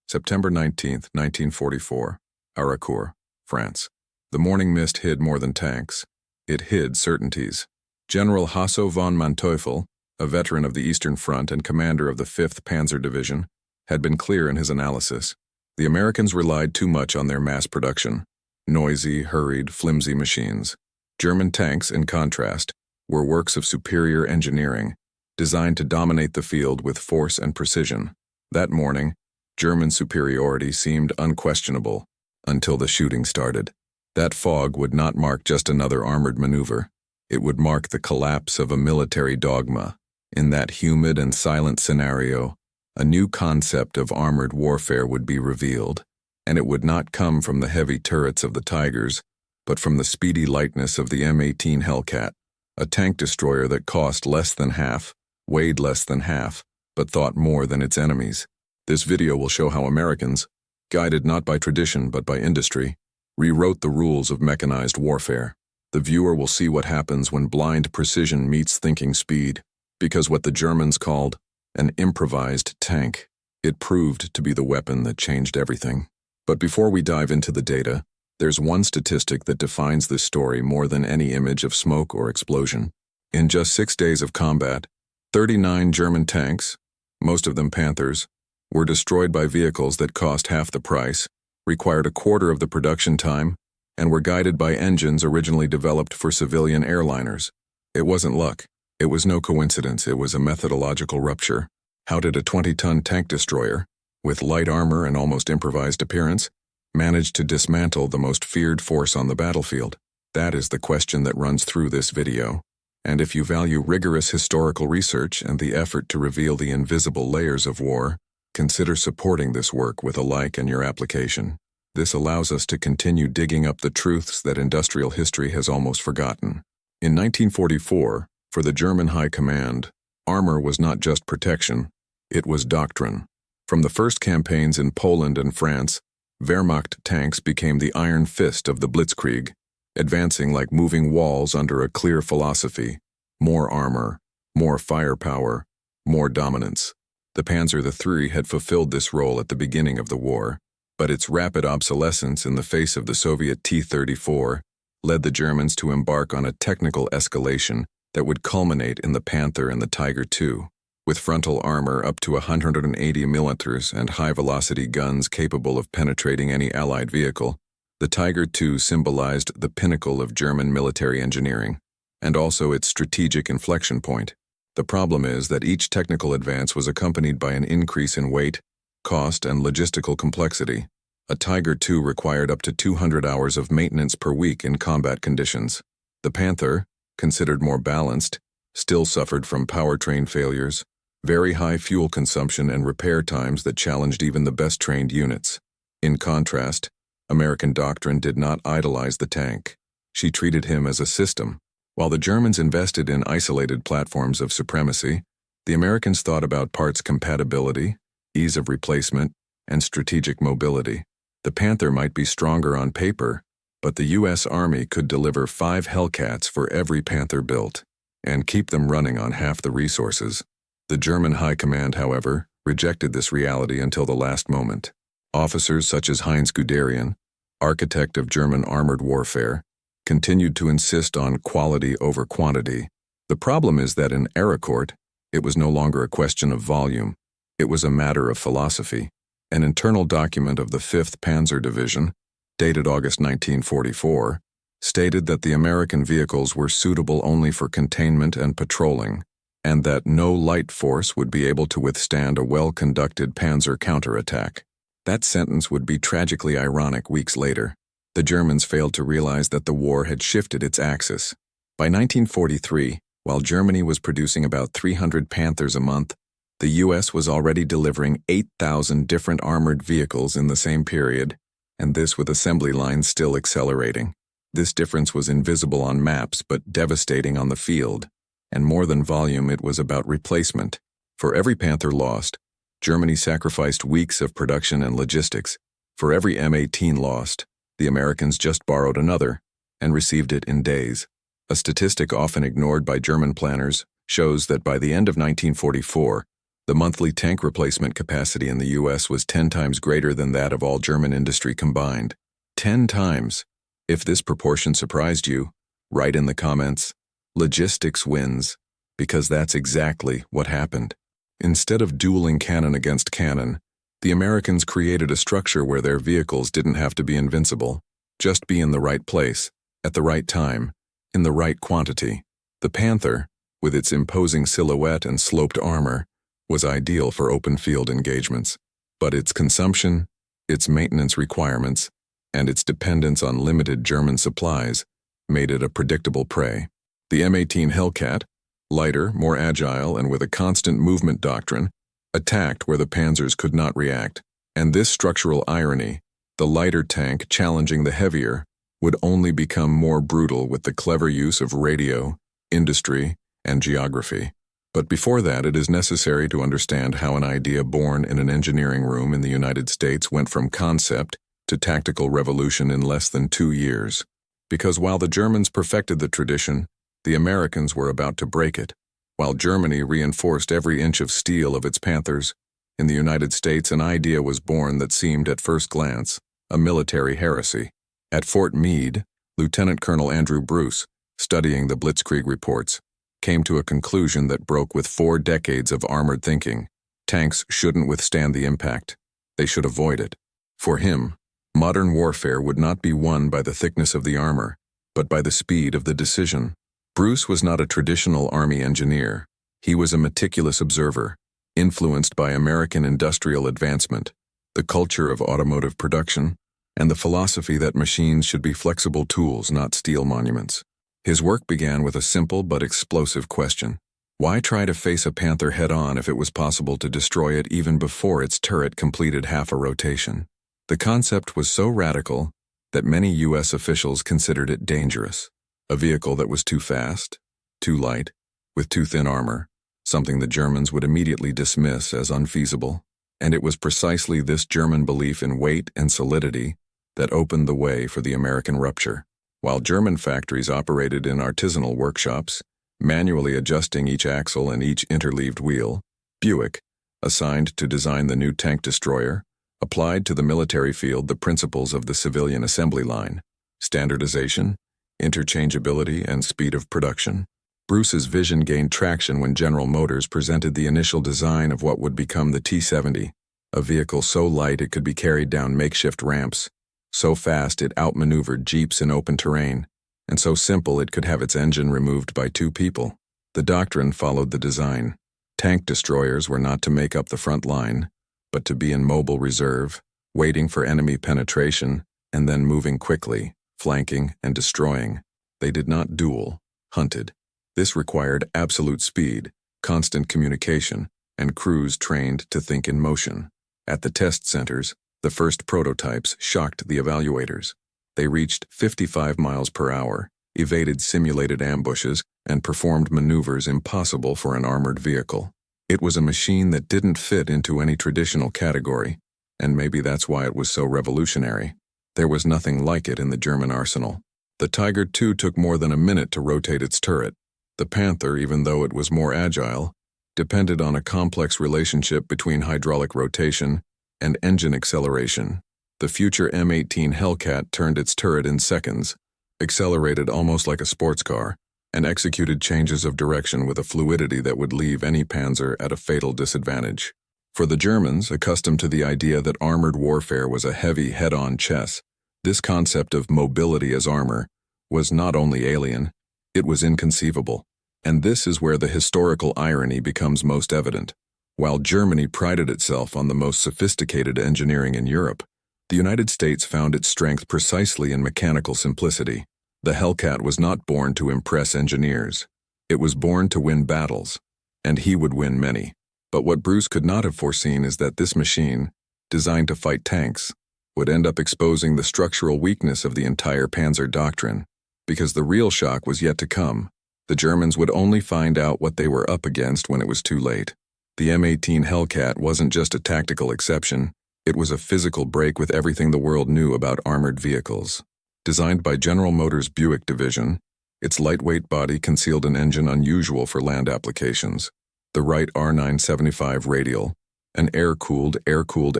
September 19, 1944, Aracourt, France. The morning mist hid more than tanks. It hid certainties. General Hasso von Manteuffel, a veteran of the Eastern Front and commander of the 5th Panzer Division, had been clear in his analysis. The Americans relied too much on their mass production. Noisy, hurried, flimsy machines. German tanks, in contrast, were works of superior engineering, designed to dominate the field with force and precision. That morning, German superiority seemed unquestionable until the shooting started. That fog would not mark just another armored maneuver. It would mark the collapse of a military dogma. In that humid and silent scenario, a new concept of armored warfare would be revealed, and it would not come from the heavy turrets of the Tigers, but from the speedy lightness of the M18 Hellcat, a tank destroyer that cost less than half, weighed less than half, but thought more than its enemies. This video will show how Americans, guided not by tradition but by industry, rewrote the rules of mechanized warfare. The viewer will see what happens when blind precision meets thinking speed, because what the Germans called an improvised tank, it proved to be the weapon that changed everything. But before we dive into the data, there's one statistic that defines this story more than any image of smoke or explosion. In just 6 days of combat, 39 German tanks, most of them Panthers, were destroyed by vehicles that cost half the price, required a quarter of the production time, and were guided by engines originally developed for civilian airliners. It wasn't luck. It was no coincidence. It was a methodological rupture. How did a 20-ton tank destroyer, with light armor and almost improvised appearance, manage to dismantle the most feared force on the battlefield? That is the question that runs through this video. And if you value rigorous historical research and the effort to reveal the invisible layers of war, consider supporting this work with a like and your application. This allows us to continue digging up the truths that industrial history has almost forgotten. In 1944, for the German High Command, armor was not just protection, it was doctrine. From the first campaigns in Poland and France, Wehrmacht tanks became the iron fist of the Blitzkrieg, advancing like moving walls under a clear philosophy: more armor, more firepower, more dominance. The Panzer III had fulfilled this role at the beginning of the war, but its rapid obsolescence in the face of the Soviet T-34 led the Germans to embark on a technical escalation that would culminate in the Panther and the Tiger II. With frontal armor up to 180 millimeters and high-velocity guns capable of penetrating any Allied vehicle, the Tiger II symbolized the pinnacle of German military engineering, and also its strategic inflection point. The problem is that each technical advance was accompanied by an increase in weight, cost, and logistical complexity. A Tiger II required up to 200 hours of maintenance per week in combat conditions. The Panther, considered more balanced, still suffered from powertrain failures, very high fuel consumption, and repair times that challenged even the best-trained units. In contrast, American Doctrine did not idolize the tank. She treated him as a system. While the Germans invested in isolated platforms of supremacy, the Americans thought about parts compatibility, ease of replacement, and strategic mobility. The Panther might be stronger on paper, but the U.S. Army could deliver 5 Hellcats for every Panther built, and keep them running on half the resources. The German High Command, however, rejected this reality until the last moment. Officers such as Heinz Guderian, architect of German armored warfare, continued to insist on quality over quantity. The problem is that in Aracourt, it was no longer a question of volume. It was a matter of philosophy. An internal document of the 5th Panzer Division, dated August 1944, stated that the American vehicles were suitable only for containment and patrolling, and that no light force would be able to withstand a well-conducted Panzer counterattack. That sentence would be tragically ironic weeks later. The Germans failed to realize that the war had shifted its axis. By 1943, while Germany was producing about 300 Panthers a month, the U.S. was already delivering 8,000 different armored vehicles in the same period, and this with assembly lines still accelerating. This difference was invisible on maps but devastating on the field, and more than volume, it was about replacement. For every Panther lost, Germany sacrificed weeks of production and logistics. For every M18 lost, the Americans just borrowed another and received it in days. A statistic often ignored by German planners shows that by the end of 1944, The monthly tank replacement capacity in the U.S. was 10 times greater than that of all German industry combined. 10 times. If this proportion surprised you, write in the comments, "Logistics wins," because that's exactly what happened. Instead of dueling cannon against cannon, the Americans created a structure where their vehicles didn't have to be invincible, just be in the right place, at the right time, in the right quantity. The Panther, with its imposing silhouette and sloped armor, was ideal for open field engagements, but its consumption, its maintenance requirements, and its dependence on limited German supplies made it a predictable prey. The M18 Hellcat, lighter, more agile, and with a constant movement doctrine, attacked where the Panzers could not react, and this structural irony, the lighter tank challenging the heavier, would only become more brutal with the clever use of radio, industry, and geography. But before that, it is necessary to understand how an idea born in an engineering room in the United States went from concept to tactical revolution in less than 2 years. Because while the Germans perfected the tradition, the Americans were about to break it. While Germany reinforced every inch of steel of its Panthers, in the United States an idea was born that seemed at first glance a military heresy. At Fort Meade, Lieutenant Colonel Andrew Bruce, studying the Blitzkrieg reports, came to a conclusion that broke with 4 decades of armored thinking. Tanks shouldn't withstand the impact. They should avoid it. For him, modern warfare would not be won by the thickness of the armor, but by the speed of the decision. Bruce was not a traditional army engineer. He was a meticulous observer, influenced by American industrial advancement, the culture of automotive production, and the philosophy that machines should be flexible tools, not steel monuments. His work began with a simple but explosive question. Why try to face a Panther head-on if it was possible to destroy it even before its turret completed half a rotation? The concept was so radical that many U.S. officials considered it dangerous. A vehicle that was too fast, too light, with too thin armor, something the Germans would immediately dismiss as unfeasible. And it was precisely this German belief in weight and solidity that opened the way for the American rupture. While German factories operated in artisanal workshops, manually adjusting each axle and each interleaved wheel, Buick, assigned to design the new tank destroyer, applied to the military field the principles of the civilian assembly line: standardization, interchangeability, and speed of production. Bruce's vision gained traction when General Motors presented the initial design of what would become the T-70, a vehicle so light it could be carried down makeshift ramps, so fast it outmaneuvered jeeps in open terrain, and so simple it could have its engine removed by 2 people. The Doctrine followed the design. Tank destroyers were not to make up the front line, but to be in mobile reserve, waiting for enemy penetration, and then moving quickly, flanking and destroying. They did not duel, hunted. This required absolute speed, constant communication, and crews trained to think in motion. At the test centers, the first prototypes shocked the evaluators. They reached 55 miles per hour, evaded simulated ambushes, and performed maneuvers impossible for an armored vehicle. It was a machine that didn't fit into any traditional category, and maybe that's why it was so revolutionary. There was nothing like it in the German arsenal. The Tiger II took more than a minute to rotate its turret. The Panther, even though it was more agile, depended on a complex relationship between hydraulic rotation and engine acceleration. The future M18 Hellcat turned its turret in seconds, accelerated almost like a sports car, and executed changes of direction with a fluidity that would leave any Panzer at a fatal disadvantage. For the Germans, accustomed to the idea that armored warfare was a heavy head-on chess, this concept of mobility as armor was not only alien, it was inconceivable. And this is where the historical irony becomes most evident. While Germany prided itself on the most sophisticated engineering in Europe, the United States found its strength precisely in mechanical simplicity. The Hellcat was not born to impress engineers. It was born to win battles, and he would win many. But what Bruce could not have foreseen is that this machine, designed to fight tanks, would end up exposing the structural weakness of the entire Panzer doctrine, because the real shock was yet to come. The Germans would only find out what they were up against when it was too late. The M18 Hellcat wasn't just a tactical exception, it was a physical break with everything the world knew about armored vehicles. Designed by General Motors' Buick division, its lightweight body concealed an engine unusual for land applications. The Wright R975 Radial, an air-cooled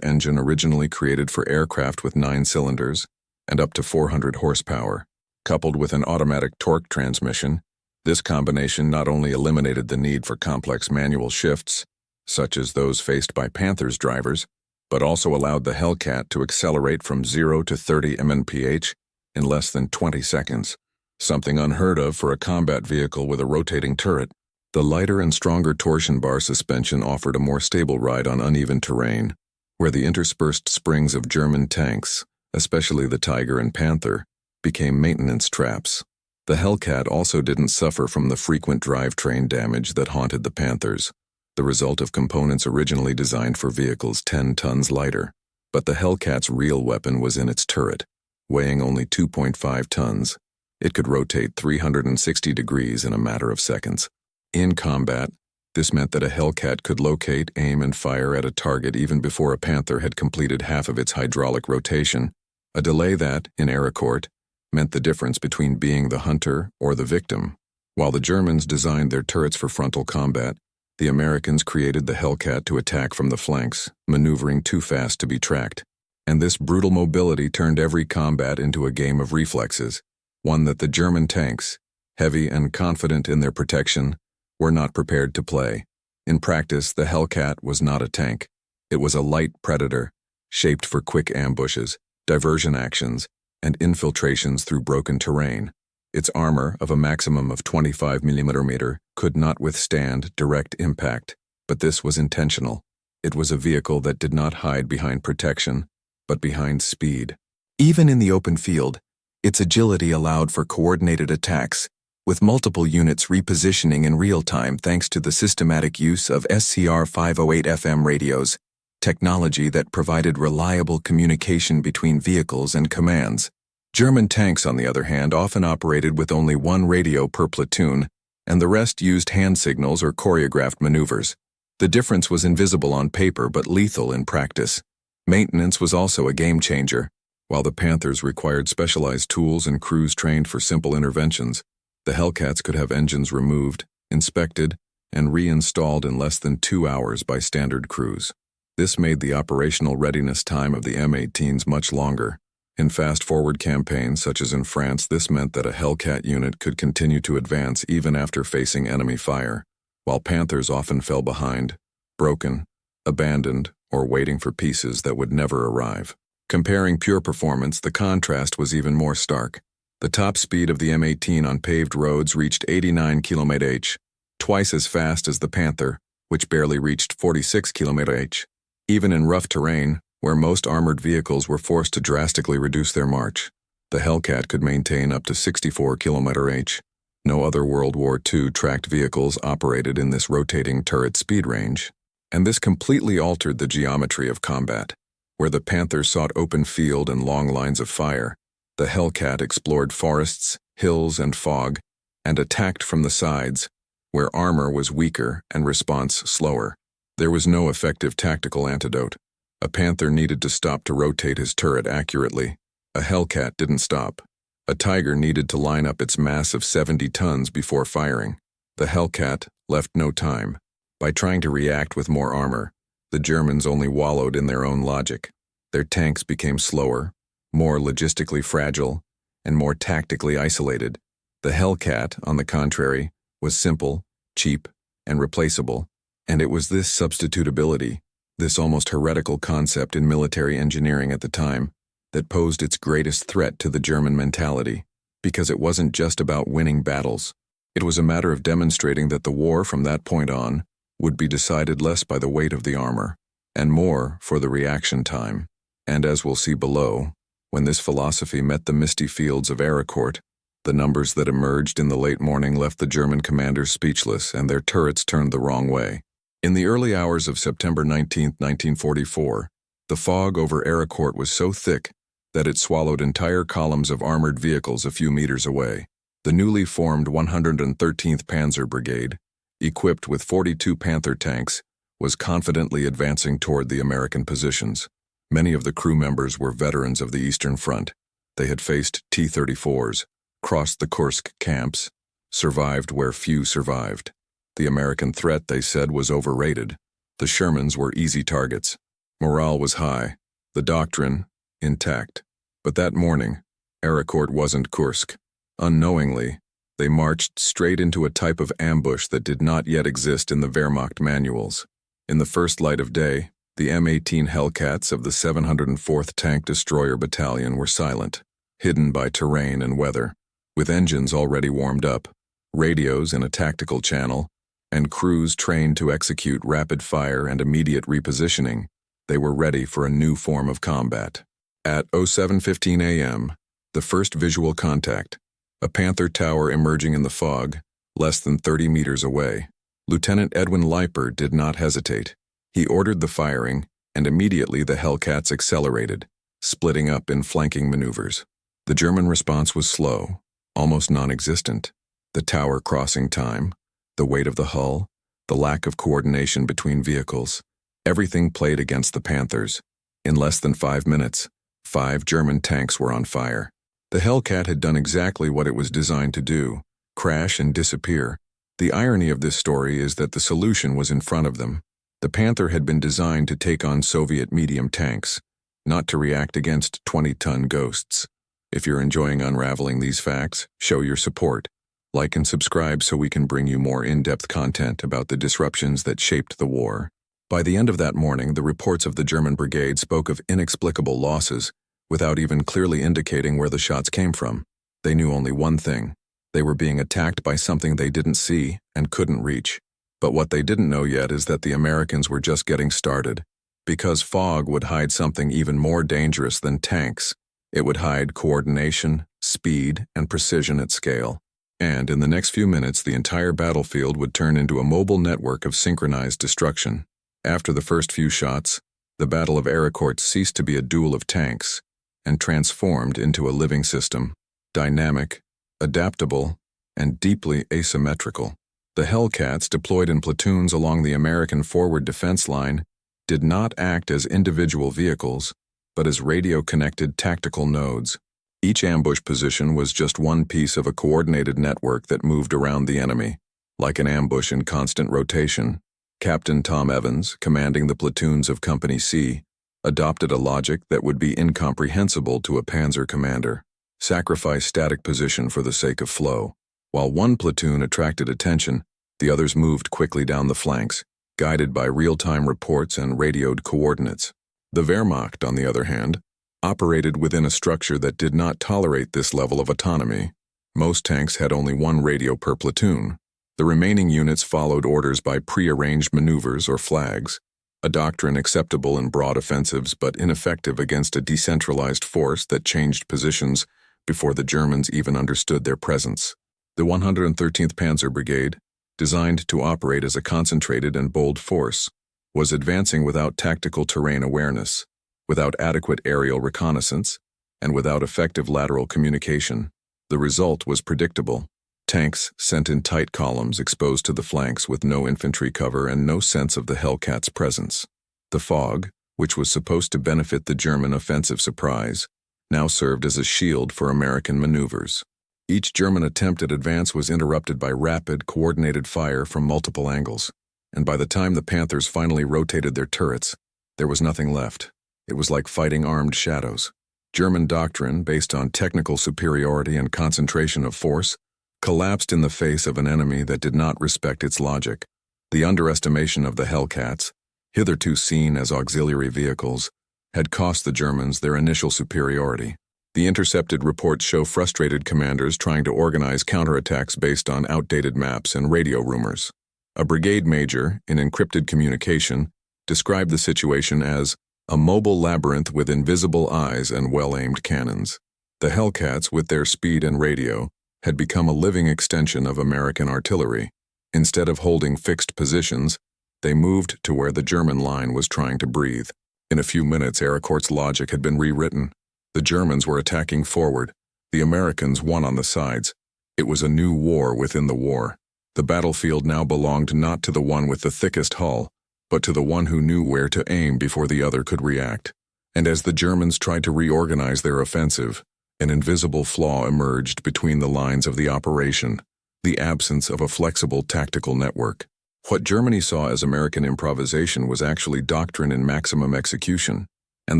engine originally created for aircraft with 9 cylinders and up to 400 horsepower, coupled with an automatic torque transmission. This combination not only eliminated the need for complex manual shifts, such as those faced by Panthers drivers, but also allowed the Hellcat to accelerate from 0 to 30 mph in less than 20 seconds, something unheard of for a combat vehicle with a rotating turret. The lighter and stronger torsion bar suspension offered a more stable ride on uneven terrain, where the interspersed springs of German tanks, especially the Tiger and Panther, became maintenance traps. The Hellcat also didn't suffer from the frequent drivetrain damage that haunted the Panthers, the result of components originally designed for vehicles 10 tons lighter. But the Hellcat's real weapon was in its turret. Weighing only 2.5 tons, it could rotate 360 degrees in a matter of seconds. In combat, this meant that a Hellcat could locate, aim, and fire at a target even before a Panther had completed half of its hydraulic rotation, a delay that, in Aracourt, meant the difference between being the hunter or the victim. While the Germans designed their turrets for frontal combat, the Americans created the Hellcat to attack from the flanks, maneuvering too fast to be tracked. And this brutal mobility turned every combat into a game of reflexes, one that the German tanks, heavy and confident in their protection, were not prepared to play. In practice, the Hellcat was not a tank. It was a light predator, shaped for quick ambushes, diversion actions, and infiltrations through broken terrain. Its armor, of a maximum of 25 mm, could not withstand direct impact, but this was intentional. It was a vehicle that did not hide behind protection, but behind speed. Even in the open field, its agility allowed for coordinated attacks, with multiple units repositioning in real time thanks to the systematic use of SCR 508 FM radios, technology that provided reliable communication between vehicles and commands. German tanks, on the other hand, often operated with only one radio per platoon, and the rest used hand signals or choreographed maneuvers. The difference was invisible on paper but lethal in practice. Maintenance was also a game changer. While the Panthers required specialized tools and crews trained for simple interventions, the Hellcats could have engines removed, inspected, and reinstalled in less than 2 hours by standard crews. This made the operational readiness time of the M18s much longer. In fast-forward campaigns such as in France, this meant that a Hellcat unit could continue to advance even after facing enemy fire, while Panthers often fell behind, broken, abandoned, or waiting for pieces that would never arrive. Comparing pure performance, the contrast was even more stark. The top speed of the M18 on paved roads reached 89 km/h, twice as fast as the Panther, which barely reached 46 km/h. Even in rough terrain, where most armored vehicles were forced to drastically reduce their march, the Hellcat could maintain up to 64 km/h. No other World War II tracked vehicles operated in this rotating turret speed range, and this completely altered the geometry of combat. Where the Panther sought open field and long lines of fire, the Hellcat explored forests, hills, and fog, and attacked from the sides, where armor was weaker and response slower. There was no effective tactical antidote. A Panther needed to stop to rotate his turret accurately. A Hellcat didn't stop. A Tiger needed to line up its mass of 70 tons before firing. The Hellcat left no time. By trying to react with more armor, the Germans only wallowed in their own logic. Their tanks became slower, more logistically fragile, and more tactically isolated. The Hellcat, on the contrary, was simple, cheap, and replaceable, and it was this substitutability, this almost heretical concept in military engineering at the time, that posed its greatest threat to the German mentality, because it wasn't just about winning battles. It was a matter of demonstrating that the war from that point on would be decided less by the weight of the armor, and more for the reaction time. And as we'll see below, when this philosophy met the misty fields of Aracourt, the numbers that emerged in the late morning left the German commanders speechless and their turrets turned the wrong way. In the early hours of September 19, 1944, the fog over Aracourt was so thick that it swallowed entire columns of armored vehicles a few meters away. The newly formed 113th Panzer Brigade, equipped with 42 Panther tanks, was confidently advancing toward the American positions. Many of the crew members were veterans of the Eastern Front. They had faced T-34s, crossed the Kursk camps, survived where few survived. The American threat, they said, was overrated. The Shermans were easy targets. Morale was high. The doctrine, intact. But that morning, Aracourt wasn't Kursk. Unknowingly, they marched straight into a type of ambush that did not yet exist in the Wehrmacht manuals. In the first light of day, the M18 Hellcats of the 704th Tank Destroyer Battalion were silent, hidden by terrain and weather, with engines already warmed up, radios in a tactical channel, and crews trained to execute rapid fire and immediate repositioning. They were ready for a new form of combat. At 07:15 a.m., the first visual contact, a Panther tower emerging in the fog, less than 30 meters away. Lieutenant Edwin Leiper did not hesitate. He ordered the firing, and immediately the Hellcats accelerated, splitting up in flanking maneuvers. The German response was slow, almost non-existent. The tower crossing time, the weight of the hull, the lack of coordination between vehicles, everything played against the Panthers. In less than 5 minutes, 5 German tanks were on fire. The Hellcat had done exactly what it was designed to do, crash and disappear. The irony of this story is that the solution was in front of them. The Panther had been designed to take on Soviet medium tanks, not to react against 20-ton ghosts. If you're enjoying unraveling these facts, show your support. Like and subscribe so we can bring you more in-depth content about the disruptions that shaped the war. By the end of that morning, the reports of the German brigade spoke of inexplicable losses, without even clearly indicating where the shots came from. They knew only one thing. They were being attacked by something they didn't see and couldn't reach. But what they didn't know yet is that the Americans were just getting started. Because fog would hide something even more dangerous than tanks. It would hide coordination, speed, and precision at scale. And in the next few minutes, the entire battlefield would turn into a mobile network of synchronized destruction. After the first few shots, the Battle of Aracourt ceased to be a duel of tanks and transformed into a living system, dynamic, adaptable, and deeply asymmetrical. The Hellcats, deployed in platoons along the American forward defense line, did not act as individual vehicles, but as radio-connected tactical nodes. Each ambush position was just one piece of a coordinated network that moved around the enemy, like an ambush in constant rotation. Captain Tom Evans, commanding the platoons of Company C, adopted a logic that would be incomprehensible to a Panzer commander. Sacrifice static position for the sake of flow. While one platoon attracted attention, the others moved quickly down the flanks, guided by real-time reports and radioed coordinates. The Wehrmacht, on the other hand, operated within a structure that did not tolerate this level of autonomy. Most tanks had only one radio per platoon. The remaining units followed orders by pre-arranged maneuvers or flags, a doctrine acceptable in broad offensives but ineffective against a decentralized force that changed positions before the Germans even understood their presence. The 113th Panzer Brigade, designed to operate as a concentrated and bold force, was advancing without tactical terrain awareness, without adequate aerial reconnaissance, and without effective lateral communication. The result was predictable. Tanks sent in tight columns exposed to the flanks with no infantry cover and no sense of the Hellcats' presence. The fog, which was supposed to benefit the German offensive surprise, now served as a shield for American maneuvers. Each German attempt at advance was interrupted by rapid, coordinated fire from multiple angles, and by the time the Panthers finally rotated their turrets, there was nothing left. It was like fighting armed shadows. German doctrine, based on technical superiority and concentration of force, collapsed in the face of an enemy that did not respect its logic. The underestimation of the Hellcats, hitherto seen as auxiliary vehicles, had cost the Germans their initial superiority. The intercepted reports show frustrated commanders trying to organize counterattacks based on outdated maps and radio rumors. A brigade major, in encrypted communication, described the situation as a mobile labyrinth with invisible eyes and well-aimed cannons. The Hellcats, with their speed and radio, had become a living extension of American artillery. Instead of holding fixed positions, they moved to where the German line was trying to breathe. In a few minutes, Aracourt's logic had been rewritten. The Germans were attacking forward. The Americans won on the sides. It was a new war within the war. The battlefield now belonged not to the one with the thickest hull, but to the one who knew where to aim before the other could react. And as the Germans tried to reorganize their offensive, an invisible flaw emerged between the lines of the operation. the absence of a flexible tactical network. What Germany saw as American improvisation was actually doctrine in maximum execution, and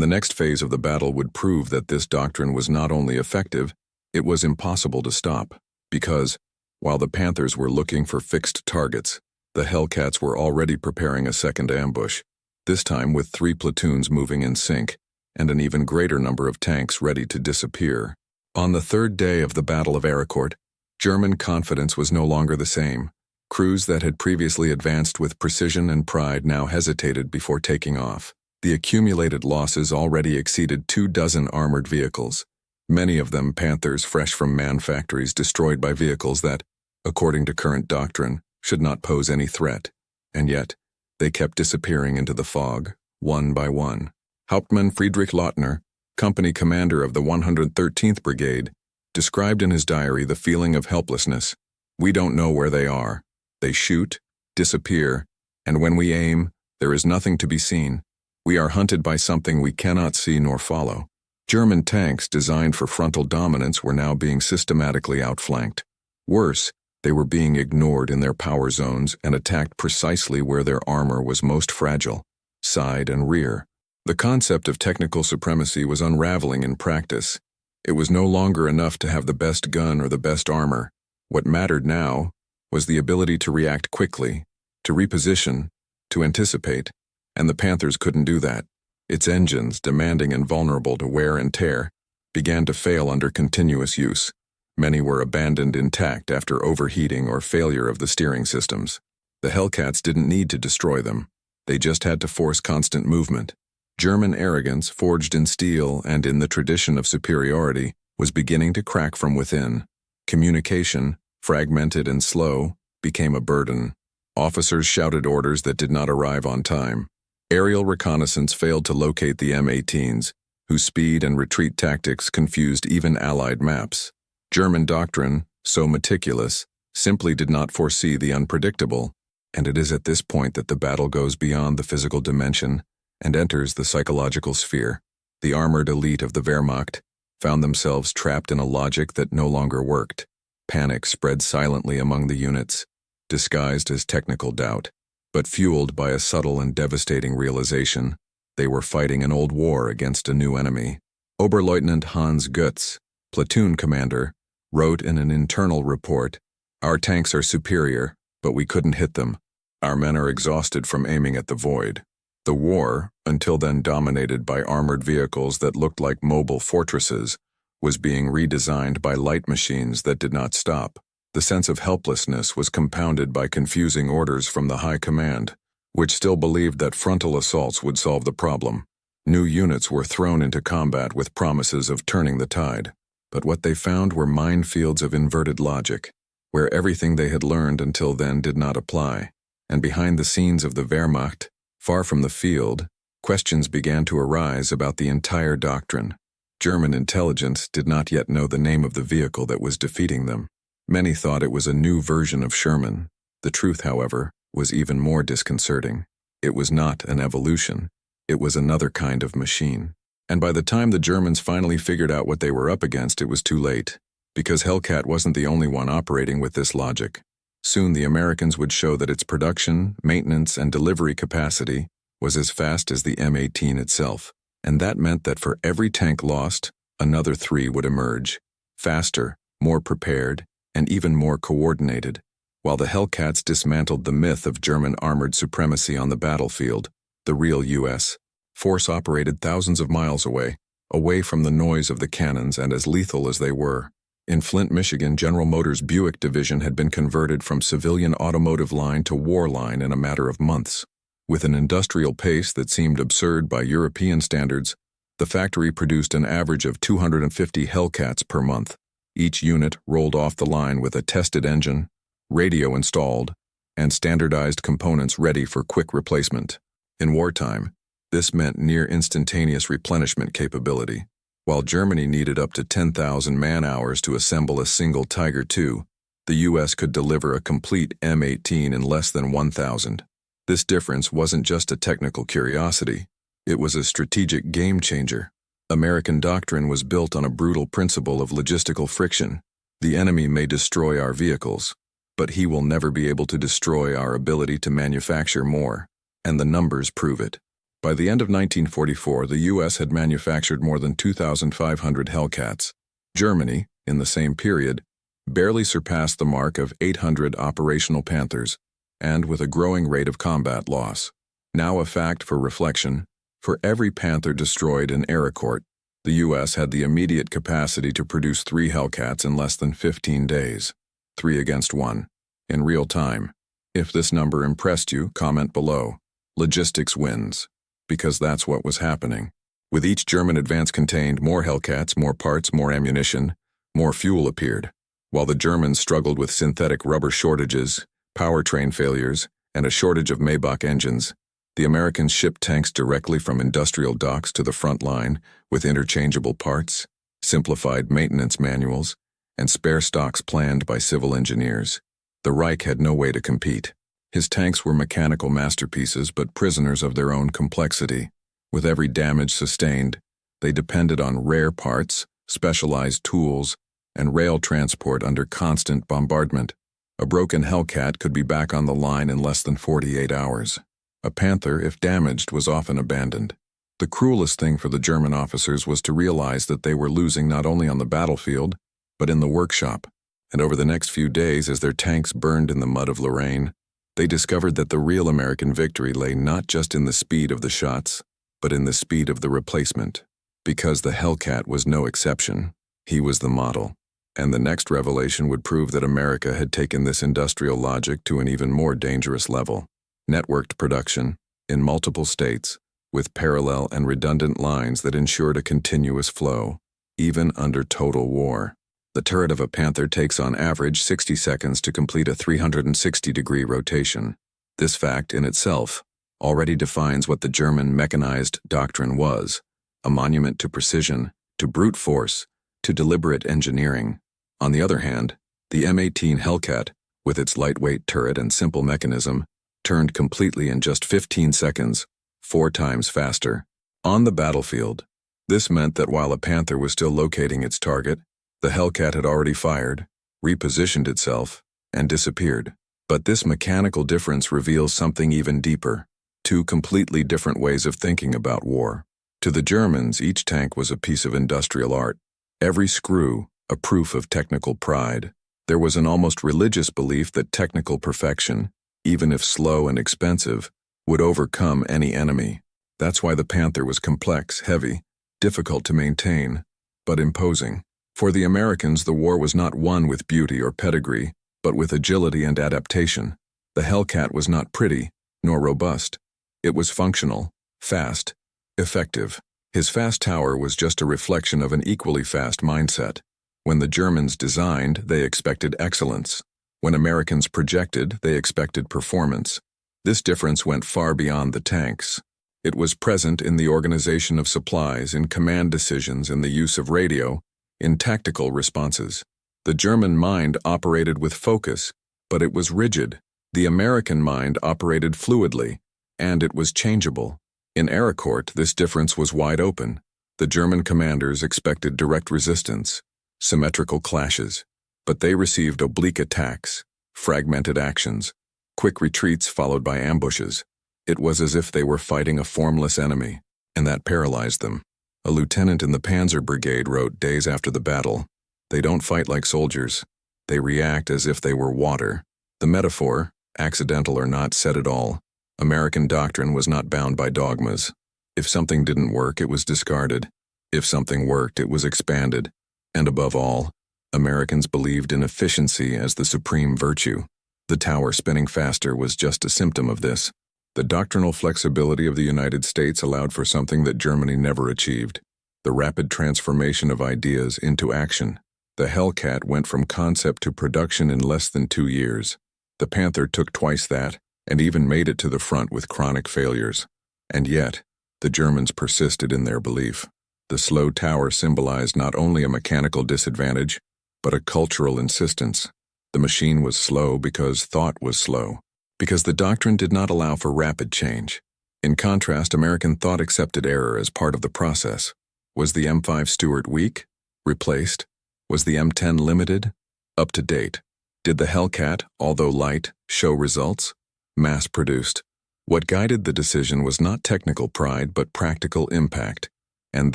the next phase of the battle would prove that this doctrine was not only effective, it was impossible to stop, because, while the Panthers were looking for fixed targets, the Hellcats were already preparing a second ambush, this time with 3 platoons moving in sync, and an even greater number of tanks ready to disappear. On the 3rd day of the Battle of Aracourt, German confidence was no longer the same. Crews that had previously advanced with precision and pride now hesitated before taking off. The accumulated losses already exceeded 24 armored vehicles, many of them Panthers fresh from man factories destroyed by vehicles that, according to current doctrine, should not pose any threat. And yet, they kept disappearing into the fog, one by one. Hauptmann Friedrich Lottner, company commander of the 113th Brigade, described in his diary the feeling of helplessness. "We don't know where they are. They shoot, disappear, and when we aim, there is nothing to be seen. We are hunted by something we cannot see nor follow." German tanks designed for frontal dominance were now being systematically outflanked. Worse, they were being ignored in their power zones and attacked precisely where their armor was most fragile, side and rear. The concept of technical supremacy was unraveling in practice. It was no longer enough to have the best gun or the best armor. What mattered now was the ability to react quickly, to reposition, to anticipate, and the Panthers couldn't do that. Its engines, demanding and vulnerable to wear and tear, began to fail under continuous use. Many were abandoned intact after overheating or failure of the steering systems. The Hellcats didn't need to destroy them. They just had to force constant movement. German arrogance, forged in steel and in the tradition of superiority, was beginning to crack from within. Communication, fragmented and slow, became a burden. Officers shouted orders that did not arrive on time. Aerial reconnaissance failed to locate the M18s, whose speed and retreat tactics confused even Allied maps. German doctrine, so meticulous, simply did not foresee the unpredictable, and it is at this point that the battle goes beyond the physical dimension and enters the psychological sphere. The armored elite of the Wehrmacht found themselves trapped in a logic that no longer worked. Panic spread silently among the units, disguised as technical doubt, but fueled by a subtle and devastating realization they were fighting an old war against a new enemy. Oberleutnant Hans Götz, platoon commander, wrote in an internal report, "Our tanks are superior, but we couldn't hit them. Our men are exhausted from aiming at the void." The war, until then dominated by armored vehicles that looked like mobile fortresses, was being redesigned by light machines that did not stop. The sense of helplessness was compounded by confusing orders from the high command, which still believed that frontal assaults would solve the problem. New units were thrown into combat with promises of turning the tide, but what they found were minefields of inverted logic, where everything they had learned until then did not apply. And behind the scenes of the Wehrmacht, far from the field, questions began to arise about the entire doctrine. German intelligence did not yet know the name of the vehicle that was defeating them. Many thought it was a new version of Sherman. The truth, however, was even more disconcerting. It was not an evolution. It was another kind of machine. And by the time the Germans finally figured out what they were up against, it was too late, because Hellcat wasn't the only one operating with this logic. Soon the Americans would show that its production, maintenance, and delivery capacity was as fast as the M18 itself, and that meant that for every tank lost, another 3 would emerge, faster, more prepared, and even more coordinated. While the Hellcats dismantled the myth of German armored supremacy on the battlefield, the real U.S. force operated thousands of miles away from the noise of the cannons and as lethal as they were. In Flint, Michigan, General Motors' Buick division had been converted from civilian automotive line to war line in a matter of months. With an industrial pace that seemed absurd by European standards, the factory produced an average of 250 Hellcats per month. Each unit rolled off the line with a tested engine, radio installed, and standardized components ready for quick replacement. In wartime, this meant near instantaneous replenishment capability. While Germany needed up to 10,000 man-hours to assemble a single Tiger II, the U.S. could deliver a complete M18 in less than 1,000. This difference wasn't just a technical curiosity. It was a strategic game-changer. American doctrine was built on a brutal principle of logistical friction. The enemy may destroy our vehicles, but he will never be able to destroy our ability to manufacture more, and the numbers prove it. By the end of 1944, the U.S. had manufactured more than 2,500 Hellcats. Germany, in the same period, barely surpassed the mark of 800 operational Panthers, and with a growing rate of combat loss. Now a fact for reflection, for every Panther destroyed in Aracourt, the U.S. had the immediate capacity to produce 3 Hellcats in less than 15 days. 3 against 1. In real time. If this number impressed you, comment below. Logistics wins. Because that's what was happening. With each German advance contained more Hellcats, more parts, more ammunition, more fuel appeared. While the Germans struggled with synthetic rubber shortages, powertrain failures, and a shortage of Maybach engines, the Americans shipped tanks directly from industrial docks to the front line with interchangeable parts, simplified maintenance manuals, and spare stocks planned by civil engineers. The Reich had no way to compete. His tanks were mechanical masterpieces but prisoners of their own complexity. With every damage sustained, they depended on rare parts, specialized tools, and rail transport under constant bombardment. A broken Hellcat could be back on the line in less than 48 hours. A Panther, if damaged, was often abandoned. The cruelest thing for the German officers was to realize that they were losing not only on the battlefield, but in the workshop. And over the next few days, as their tanks burned in the mud of Lorraine, they discovered that the real American victory lay not just in the speed of the shots, but in the speed of the replacement. Because the Hellcat was no exception, he was the model. And the next revelation would prove that America had taken this industrial logic to an even more dangerous level. Networked production, in multiple states, with parallel and redundant lines that ensured a continuous flow, even under total war. The turret of a Panther takes on average 60 seconds to complete a 360-degree rotation. This fact in itself already defines what the German mechanized doctrine was, a monument to precision, to brute force, to deliberate engineering. On the other hand, the M18 Hellcat, with its lightweight turret and simple mechanism, turned completely in just 15 seconds, 4 times faster. On the battlefield, this meant that while a Panther was still locating its target, the Hellcat had already fired, repositioned itself, and disappeared. But this mechanical difference reveals something even deeper. 2 completely different ways of thinking about war. To the Germans, each tank was a piece of industrial art. Every screw, a proof of technical pride. There was an almost religious belief that technical perfection, even if slow and expensive, would overcome any enemy. That's why the Panther was complex, heavy, difficult to maintain, but imposing. For the Americans, the war was not won with beauty or pedigree, but with agility and adaptation. The Hellcat was not pretty, nor robust. It was functional, fast, effective. His fast tower was just a reflection of an equally fast mindset. When the Germans designed, they expected excellence. When Americans projected, they expected performance. This difference went far beyond the tanks. It was present in the organization of supplies, in command decisions, in the use of radio, in tactical responses. The German mind operated with focus, but it was rigid. The American mind operated fluidly, and it was changeable. In Aracourt, this difference was wide open. The German commanders expected direct resistance, symmetrical clashes, but they received oblique attacks, fragmented actions, quick retreats followed by ambushes. It was as if they were fighting a formless enemy, and that paralyzed them. A lieutenant in the Panzer Brigade wrote days after the battle, "They don't fight like soldiers. They react as if they were water." The metaphor, accidental or not, said it all. American doctrine was not bound by dogmas. If something didn't work, it was discarded. If something worked, it was expanded. And above all, Americans believed in efficiency as the supreme virtue. The tower spinning faster was just a symptom of this. The doctrinal flexibility of the United States allowed for something that Germany never achieved: the rapid transformation of ideas into action. The Hellcat went from concept to production in less than 2 years. The Panther took twice that, and even made it to the front with chronic failures. And yet, the Germans persisted in their belief. The slow tower symbolized not only a mechanical disadvantage, but a cultural insistence. The machine was slow because thought was slow, because the doctrine did not allow for rapid change. In contrast, American thought accepted error as part of the process. Was the M5 Stuart weak? Replaced? Was the M10 limited? Up to date. Did the Hellcat, although light, show results? Mass-produced. What guided the decision was not technical pride but practical impact, and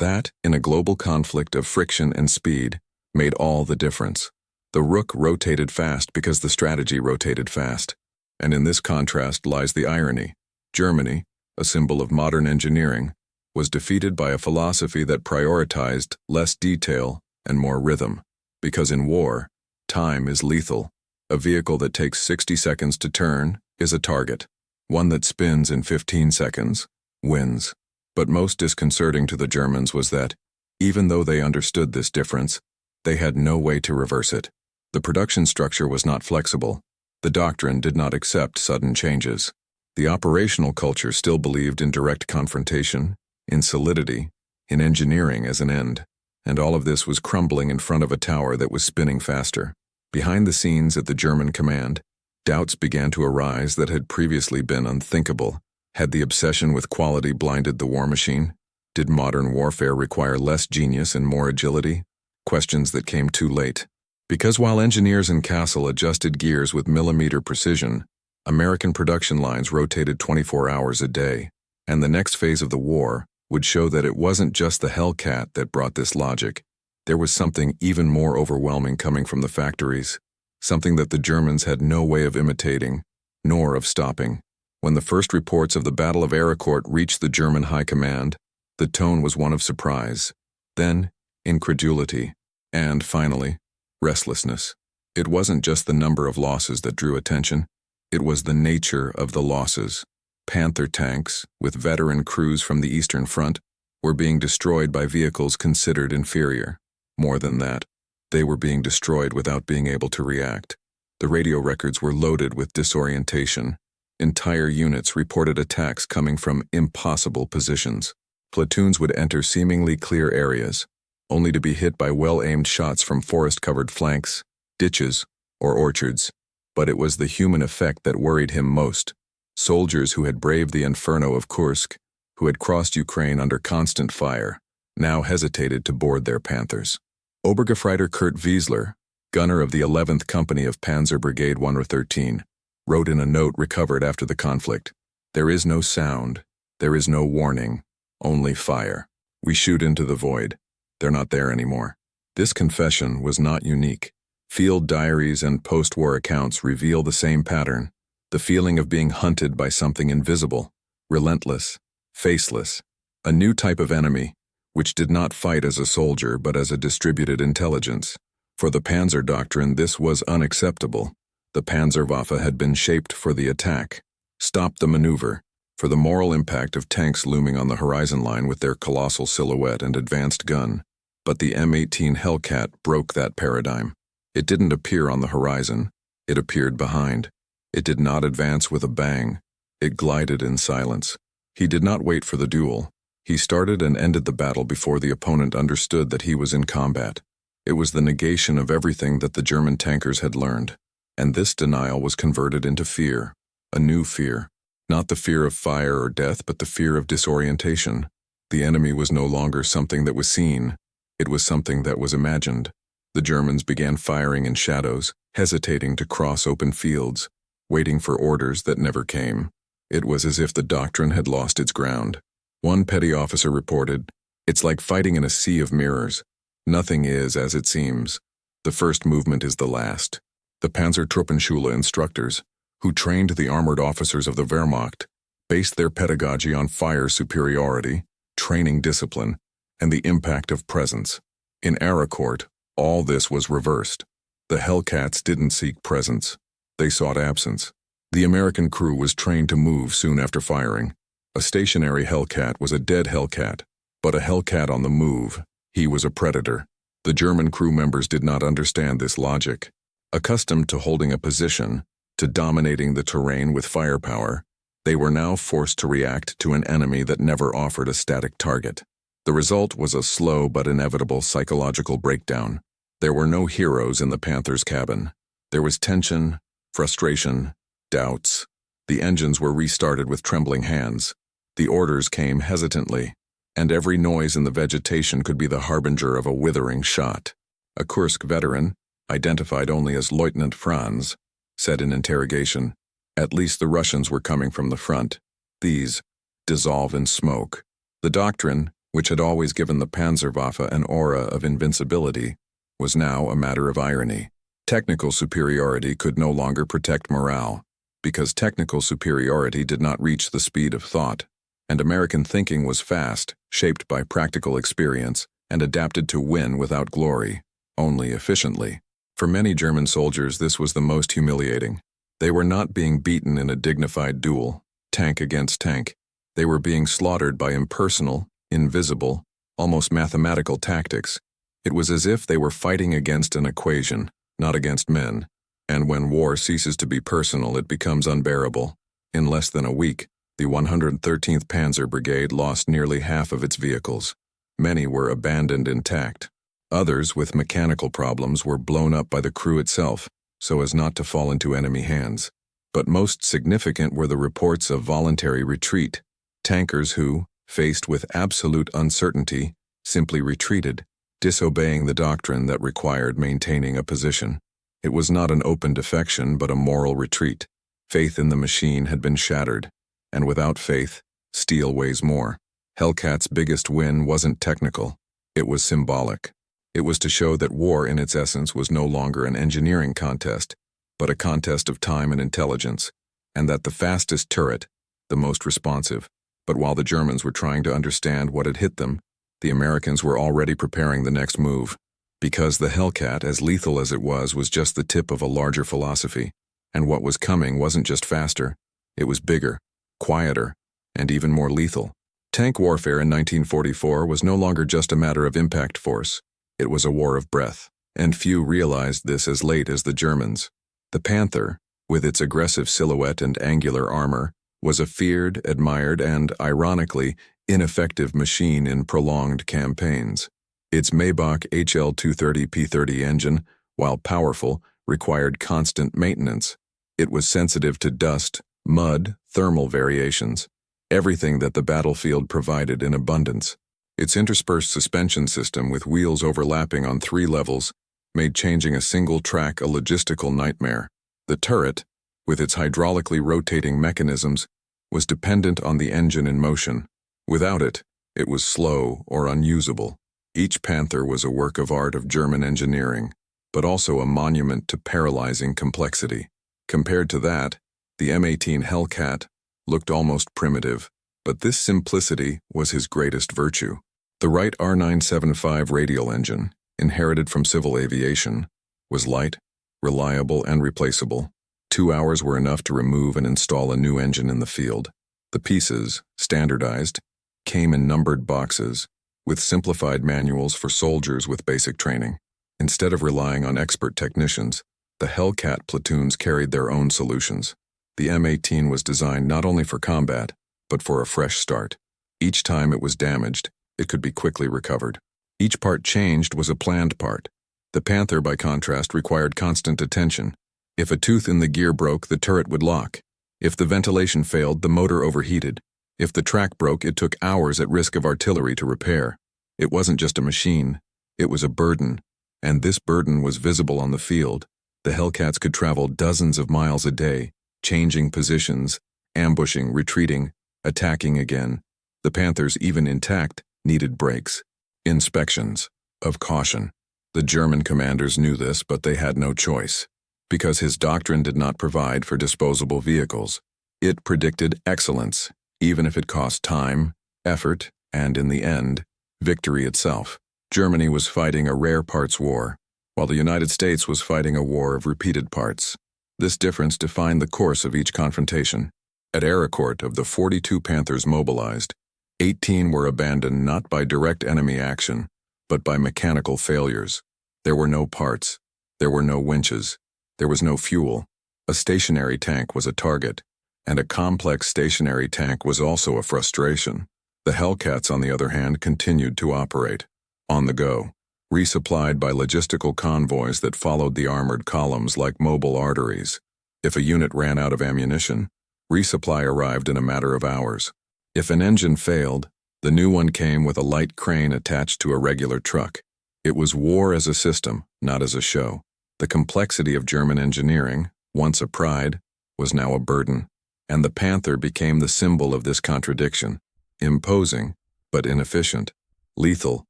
that, in a global conflict of friction and speed, made all the difference. The Rook rotated fast because the strategy rotated fast, and in this contrast lies the irony. Germany, a symbol of modern engineering, was defeated by a philosophy that prioritized less detail and more rhythm, because in war, time is lethal. A vehicle that takes 60 seconds to turn is a target. One that spins in 15 seconds wins. But most disconcerting to the Germans was that, even though they understood this difference, they had no way to reverse it. The production structure was not flexible. The doctrine did not accept sudden changes. The operational culture still believed in direct confrontation, in solidity, in engineering as an end, and all of this was crumbling in front of a tower that was spinning faster. Behind the scenes at the German command, doubts began to arise that had previously been unthinkable. Had the obsession with quality blinded the war machine? Did modern warfare require less genius and more agility? Questions that came too late. Because while engineers in Kassel adjusted gears with millimeter precision, American production lines rotated 24 hours a day, and the next phase of the war would show that it wasn't just the Hellcat that brought this logic. There was something even more overwhelming coming from the factories, something that the Germans had no way of imitating, nor of stopping. When the first reports of the Battle of Aracourt reached the German high command, the tone was one of surprise, then incredulity, and finally, restlessness. It wasn't just the number of losses that drew attention, it was the nature of the losses. Panther tanks, with veteran crews from the Eastern Front, were being destroyed by vehicles considered inferior. More than that, they were being destroyed without being able to react. The radio records were loaded with disorientation. Entire units reported attacks coming from impossible positions. Platoons would enter seemingly clear areas, only to be hit by well-aimed shots from forest-covered flanks, ditches, or orchards. But it was the human effect that worried him most. Soldiers who had braved the inferno of Kursk, who had crossed Ukraine under constant fire, now hesitated to board their Panthers. Obergefreiter Kurt Wiesler, gunner of the 11th Company of Panzer Brigade 113, wrote in a note recovered after the conflict, "There is no sound, there is no warning, only fire. We shoot into the void. They're not there anymore." This confession was not unique. Field diaries and post-war accounts reveal the same pattern, the feeling of being hunted by something invisible, relentless, faceless, a new type of enemy, which did not fight as a soldier but as a distributed intelligence. For the Panzer doctrine, this was unacceptable. The Panzerwaffe had been shaped for the attack. Stop the maneuver, for the moral impact of tanks looming on the horizon line with their colossal silhouette and advanced gun. But the M18 Hellcat broke that paradigm. It didn't appear on the horizon. It appeared behind. It did not advance with a bang. It glided in silence. He did not wait for the duel. He started and ended the battle before the opponent understood that he was in combat. It was the negation of everything that the German tankers had learned. And this denial was converted into fear, a new fear. Not the fear of fire or death, but the fear of disorientation. The enemy was no longer something that was seen. It was something that was imagined. The Germans began firing in shadows, hesitating to cross open fields, waiting for orders that never came. It was as if the doctrine had lost its ground. One petty officer reported, "It's like fighting in a sea of mirrors. Nothing is as it seems. The first movement is the last." The Panzertruppenschule instructors, who trained the armored officers of the Wehrmacht, based their pedagogy on fire superiority, training discipline, and the impact of presence. In Aracourt, all this was reversed. The Hellcats didn't seek presence. They sought absence. The American crew was trained to move soon after firing. A stationary Hellcat was a dead Hellcat, but a Hellcat on the move, he was a predator. The German crew members did not understand this logic. Accustomed to holding a position, to dominating the terrain with firepower, they were now forced to react to an enemy that never offered a static target. The result was a slow but inevitable psychological breakdown. There were no heroes in the Panther's cabin. There was tension, frustration, doubts. The engines were restarted with trembling hands. The orders came hesitantly, and every noise in the vegetation could be the harbinger of a withering shot. A Kursk veteran, identified only as Lieutenant Franz, said in interrogation, "At least the Russians were coming from the front. These dissolve in smoke." The Doctrine, which had always given the Panzerwaffe an aura of invincibility, was now a matter of irony. Technical superiority could no longer protect morale, because technical superiority did not reach the speed of thought, and American thinking was fast, shaped by practical experience, and adapted to win without glory, only efficiently. For many German soldiers, this was the most humiliating. They were not being beaten in a dignified duel, tank against tank. They were being slaughtered by impersonal, invisible, almost mathematical tactics. It was as if they were fighting against an equation, not against men. And when war ceases to be personal, it becomes unbearable. In less than a week, the 113th Panzer Brigade lost nearly half of its vehicles. Many were abandoned intact. Others, with mechanical problems, were blown up by the crew itself, so as not to fall into enemy hands. But most significant were the reports of voluntary retreat. Tankers who, faced with absolute uncertainty, simply retreated, disobeying the doctrine that required maintaining a position. It was not an open defection, but a moral retreat. Faith in the machine had been shattered, and without faith, steel weighs more. Hellcat's biggest win wasn't technical. It was symbolic. It was to show that war in its essence was no longer an engineering contest, but a contest of time and intelligence, and that the fastest turret, the most responsive. But while the Germans were trying to understand what had hit them, the Americans were already preparing the next move. Because the Hellcat, as lethal as it was just the tip of a larger philosophy, and what was coming wasn't just faster, it was bigger, quieter, and even more lethal. Tank warfare in 1944 was no longer just a matter of impact force. It was a war of breath, and few realized this as late as the Germans. The Panther, with its aggressive silhouette and angular armor, was a feared, admired, and, ironically, ineffective machine in prolonged campaigns. Its Maybach HL-230 P-30 engine, while powerful, required constant maintenance. It was sensitive to dust, mud, thermal variations, everything that the battlefield provided in abundance. Its interspersed suspension system, with wheels overlapping on 3 levels, made changing a single track a logistical nightmare. The turret, with its hydraulically rotating mechanisms, was dependent on the engine in motion. Without it, it was slow or unusable. Each Panther was a work of art of German engineering, but also a monument to paralyzing complexity. Compared to that, the M18 Hellcat looked almost primitive, but this simplicity was his greatest virtue. The Wright R975 radial engine, inherited from civil aviation, was light, reliable, and replaceable. 2 hours were enough to remove and install a new engine in the field. The pieces, standardized, came in numbered boxes, with simplified manuals for soldiers with basic training. Instead of relying on expert technicians, the Hellcat platoons carried their own solutions. The M18 was designed not only for combat, but for a fresh start. Each time it was damaged, it could be quickly recovered. Each part changed was a planned part. The Panther, by contrast, required constant attention. If a tooth in the gear broke, the turret would lock. If the ventilation failed, the motor overheated. If the track broke, it took hours at risk of artillery to repair. It wasn't just a machine, it was a burden, and this burden was visible on the field. The Hellcats could travel dozens of miles a day, changing positions, ambushing, retreating, attacking again. The Panthers, even intact, needed breaks, inspections, of caution. The German commanders knew this, but they had no choice, because his doctrine did not provide for disposable vehicles. It predicted excellence, even if it cost time, effort, and, in the end, victory itself. Germany was fighting a rare parts war, while the United States was fighting a war of repeated parts. This difference defined the course of each confrontation. At Aracourt, of the 42 Panthers mobilized, 18 were abandoned not by direct enemy action, but by mechanical failures. There were no parts. There were no winches. There was no fuel. A stationary tank was a target, and a complex stationary tank was also a frustration. The Hellcats, on the other hand, continued to operate, on the go, resupplied by logistical convoys that followed the armored columns like mobile arteries. If a unit ran out of ammunition, resupply arrived in a matter of hours. If an engine failed, the new one came with a light crane attached to a regular truck. It was war as a system, not as a show. The complexity of German engineering, once a pride, was now a burden, and the Panther became the symbol of this contradiction: imposing, but inefficient; lethal,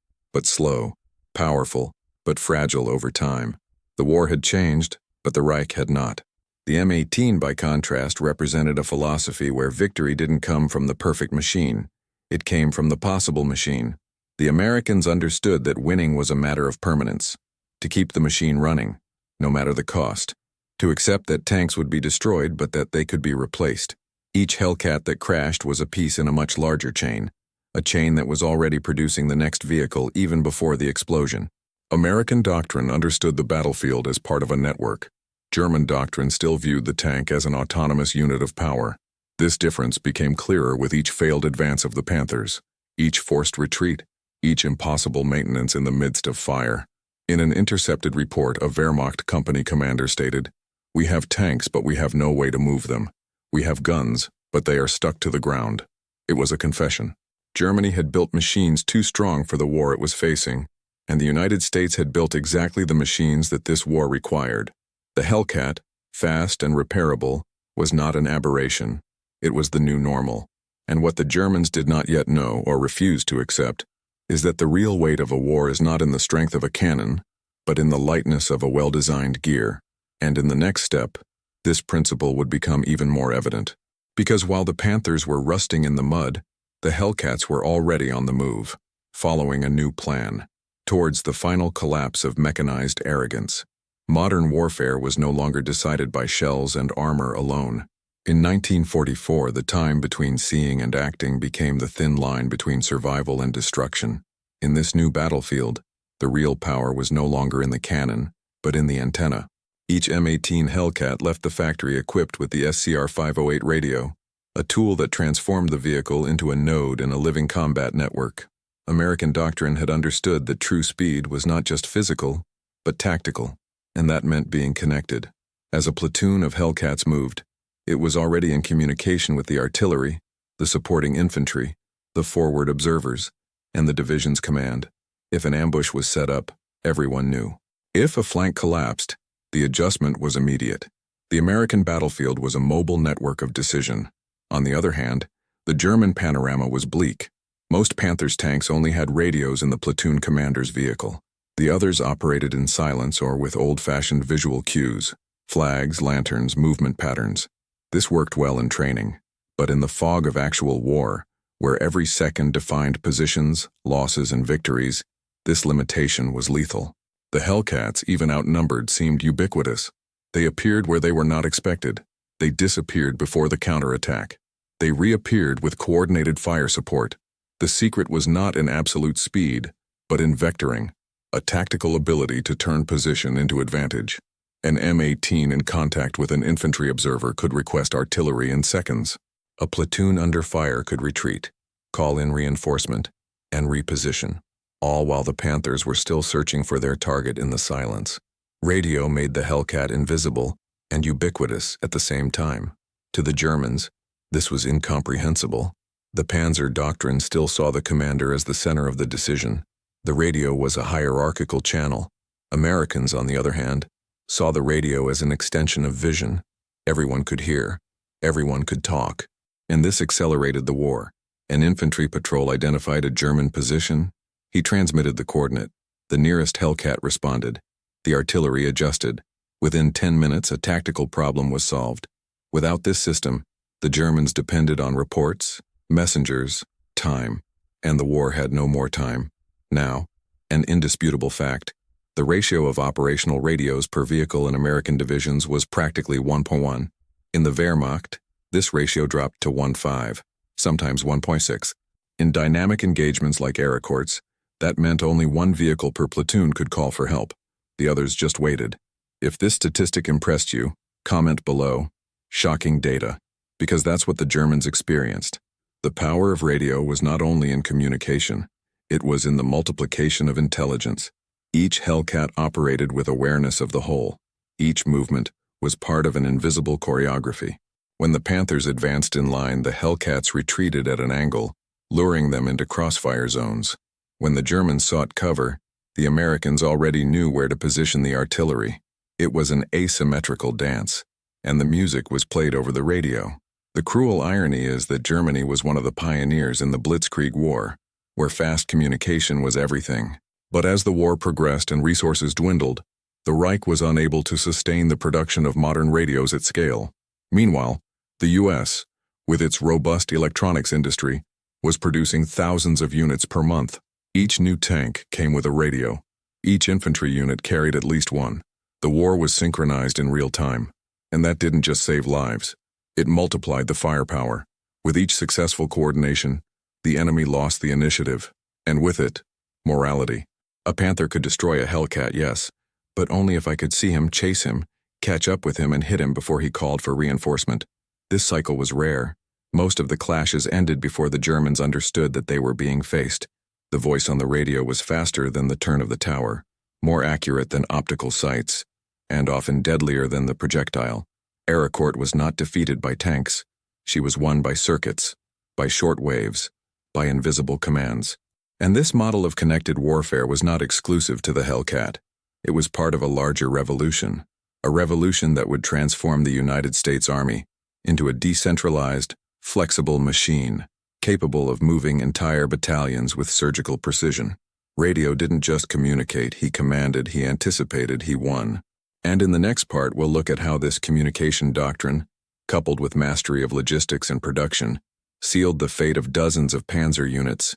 but slow; powerful, but fragile over time. The war had changed, but the Reich had not. The M18, by contrast, represented a philosophy where victory didn't come from the perfect machine. It came from the possible machine. The Americans understood that winning was a matter of permanence, to keep the machine running, no matter the cost, to accept that tanks would be destroyed but that they could be replaced. Each Hellcat that crashed was a piece in a much larger chain, a chain that was already producing the next vehicle even before the explosion. American Doctrine understood the battlefield as part of a network. German Doctrine still viewed the tank as an autonomous unit of power. This difference became clearer with each failed advance of the Panthers, each forced retreat, each impossible maintenance in the midst of fire. In an intercepted report, a Wehrmacht company commander stated, "We have tanks, but we have no way to move them. We have guns, but they are stuck to the ground." It was a confession. Germany had built machines too strong for the war it was facing, and the United States had built exactly the machines that this war required. The Hellcat, fast and repairable, was not an aberration. It was the new normal. And what the Germans did not yet know, or refused to accept, is that the real weight of a war is not in the strength of a cannon, but in the lightness of a well-designed gear. And in the next step, this principle would become even more evident. Because while the Panthers were rusting in the mud, the Hellcats were already on the move, following a new plan, towards the final collapse of mechanized arrogance. Modern warfare was no longer decided by shells and armor alone. In 1944, the time between seeing and acting became the thin line between survival and destruction. In this new battlefield, the real power was no longer in the cannon, but in the antenna. Each M18 Hellcat left the factory equipped with the SCR-508 radio, a tool that transformed the vehicle into a node in a living combat network. American Doctrine had understood that true speed was not just physical, but tactical, and that meant being connected. As a platoon of Hellcats moved, it was already in communication with the artillery, the supporting infantry, the forward observers, and the division's command. If an ambush was set up, everyone knew. If a flank collapsed, the adjustment was immediate. The American battlefield was a mobile network of decision. On the other hand, the German panorama was bleak. Most Panthers tanks only had radios in the platoon commander's vehicle. The others operated in silence or with old-fashioned visual cues, flags, lanterns, movement patterns. This worked well in training, but in the fog of actual war, where every second defined positions, losses, and victories, this limitation was lethal. The Hellcats, even outnumbered, seemed ubiquitous. They appeared where they were not expected. They disappeared before the counterattack. They reappeared with coordinated fire support. The secret was not in absolute speed, but in vectoring, a tactical ability to turn position into advantage. An M18 in contact with an infantry observer could request artillery in seconds. A platoon under fire could retreat, call in reinforcement, and reposition, all while the Panthers were still searching for their target in the silence. Radio made the Hellcat invisible and ubiquitous at the same time. To the Germans, this was incomprehensible. The Panzer Doctrine still saw the commander as the center of the decision. The radio was a hierarchical channel. Americans, on the other hand, saw the radio as an extension of vision. Everyone could hear, everyone could talk, and this accelerated the war. An infantry patrol identified a German position. He transmitted the coordinate. The nearest Hellcat responded. The artillery adjusted. Within 10 minutes, a tactical problem was solved. Without this system, the Germans depended on reports, messengers, time, and the war had no more time. Now, an indisputable fact, the ratio of operational radios per vehicle in American divisions was practically 1:1. In the Wehrmacht, this ratio dropped to 1:5, sometimes 1.6. In dynamic engagements like Aracourts, that meant only one vehicle per platoon could call for help. The others just waited. If this statistic impressed you, comment below. Shocking data, because that's what the Germans experienced. The power of radio was not only in communication, it was in the multiplication of intelligence. Each Hellcat operated with awareness of the whole. Each movement was part of an invisible choreography. When the Panthers advanced in line, the Hellcats retreated at an angle, luring them into crossfire zones. When the Germans sought cover, the Americans already knew where to position the artillery. It was an asymmetrical dance, and the music was played over the radio. The cruel irony is that Germany was one of the pioneers in the Blitzkrieg War, where fast communication was everything. But as the war progressed and resources dwindled, the Reich was unable to sustain the production of modern radios at scale. Meanwhile, the U.S., with its robust electronics industry, was producing thousands of units per month. Each new tank came with a radio. Each infantry unit carried at least one. The war was synchronized in real time, and that didn't just save lives. It multiplied the firepower. With each successful coordination, the enemy lost the initiative, and with it, morality. A Panther could destroy a Hellcat, yes, but only if I could see him, chase him, catch up with him and hit him before he called for reinforcement. This cycle was rare. Most of the clashes ended before the Germans understood that they were being faced. The voice on the radio was faster than the turn of the tower, more accurate than optical sights, and often deadlier than the projectile. Aracourt was not defeated by tanks. She was won by circuits, by short waves, by invisible commands. And this model of connected warfare was not exclusive to the Hellcat. It was part of a larger revolution, a revolution that would transform the United States Army into a decentralized, flexible machine, capable of moving entire battalions with surgical precision. Radio didn't just communicate, he commanded, he anticipated, he won. And in the next part, we'll look at how this communication doctrine, coupled with mastery of logistics and production, sealed the fate of dozens of Panzer units,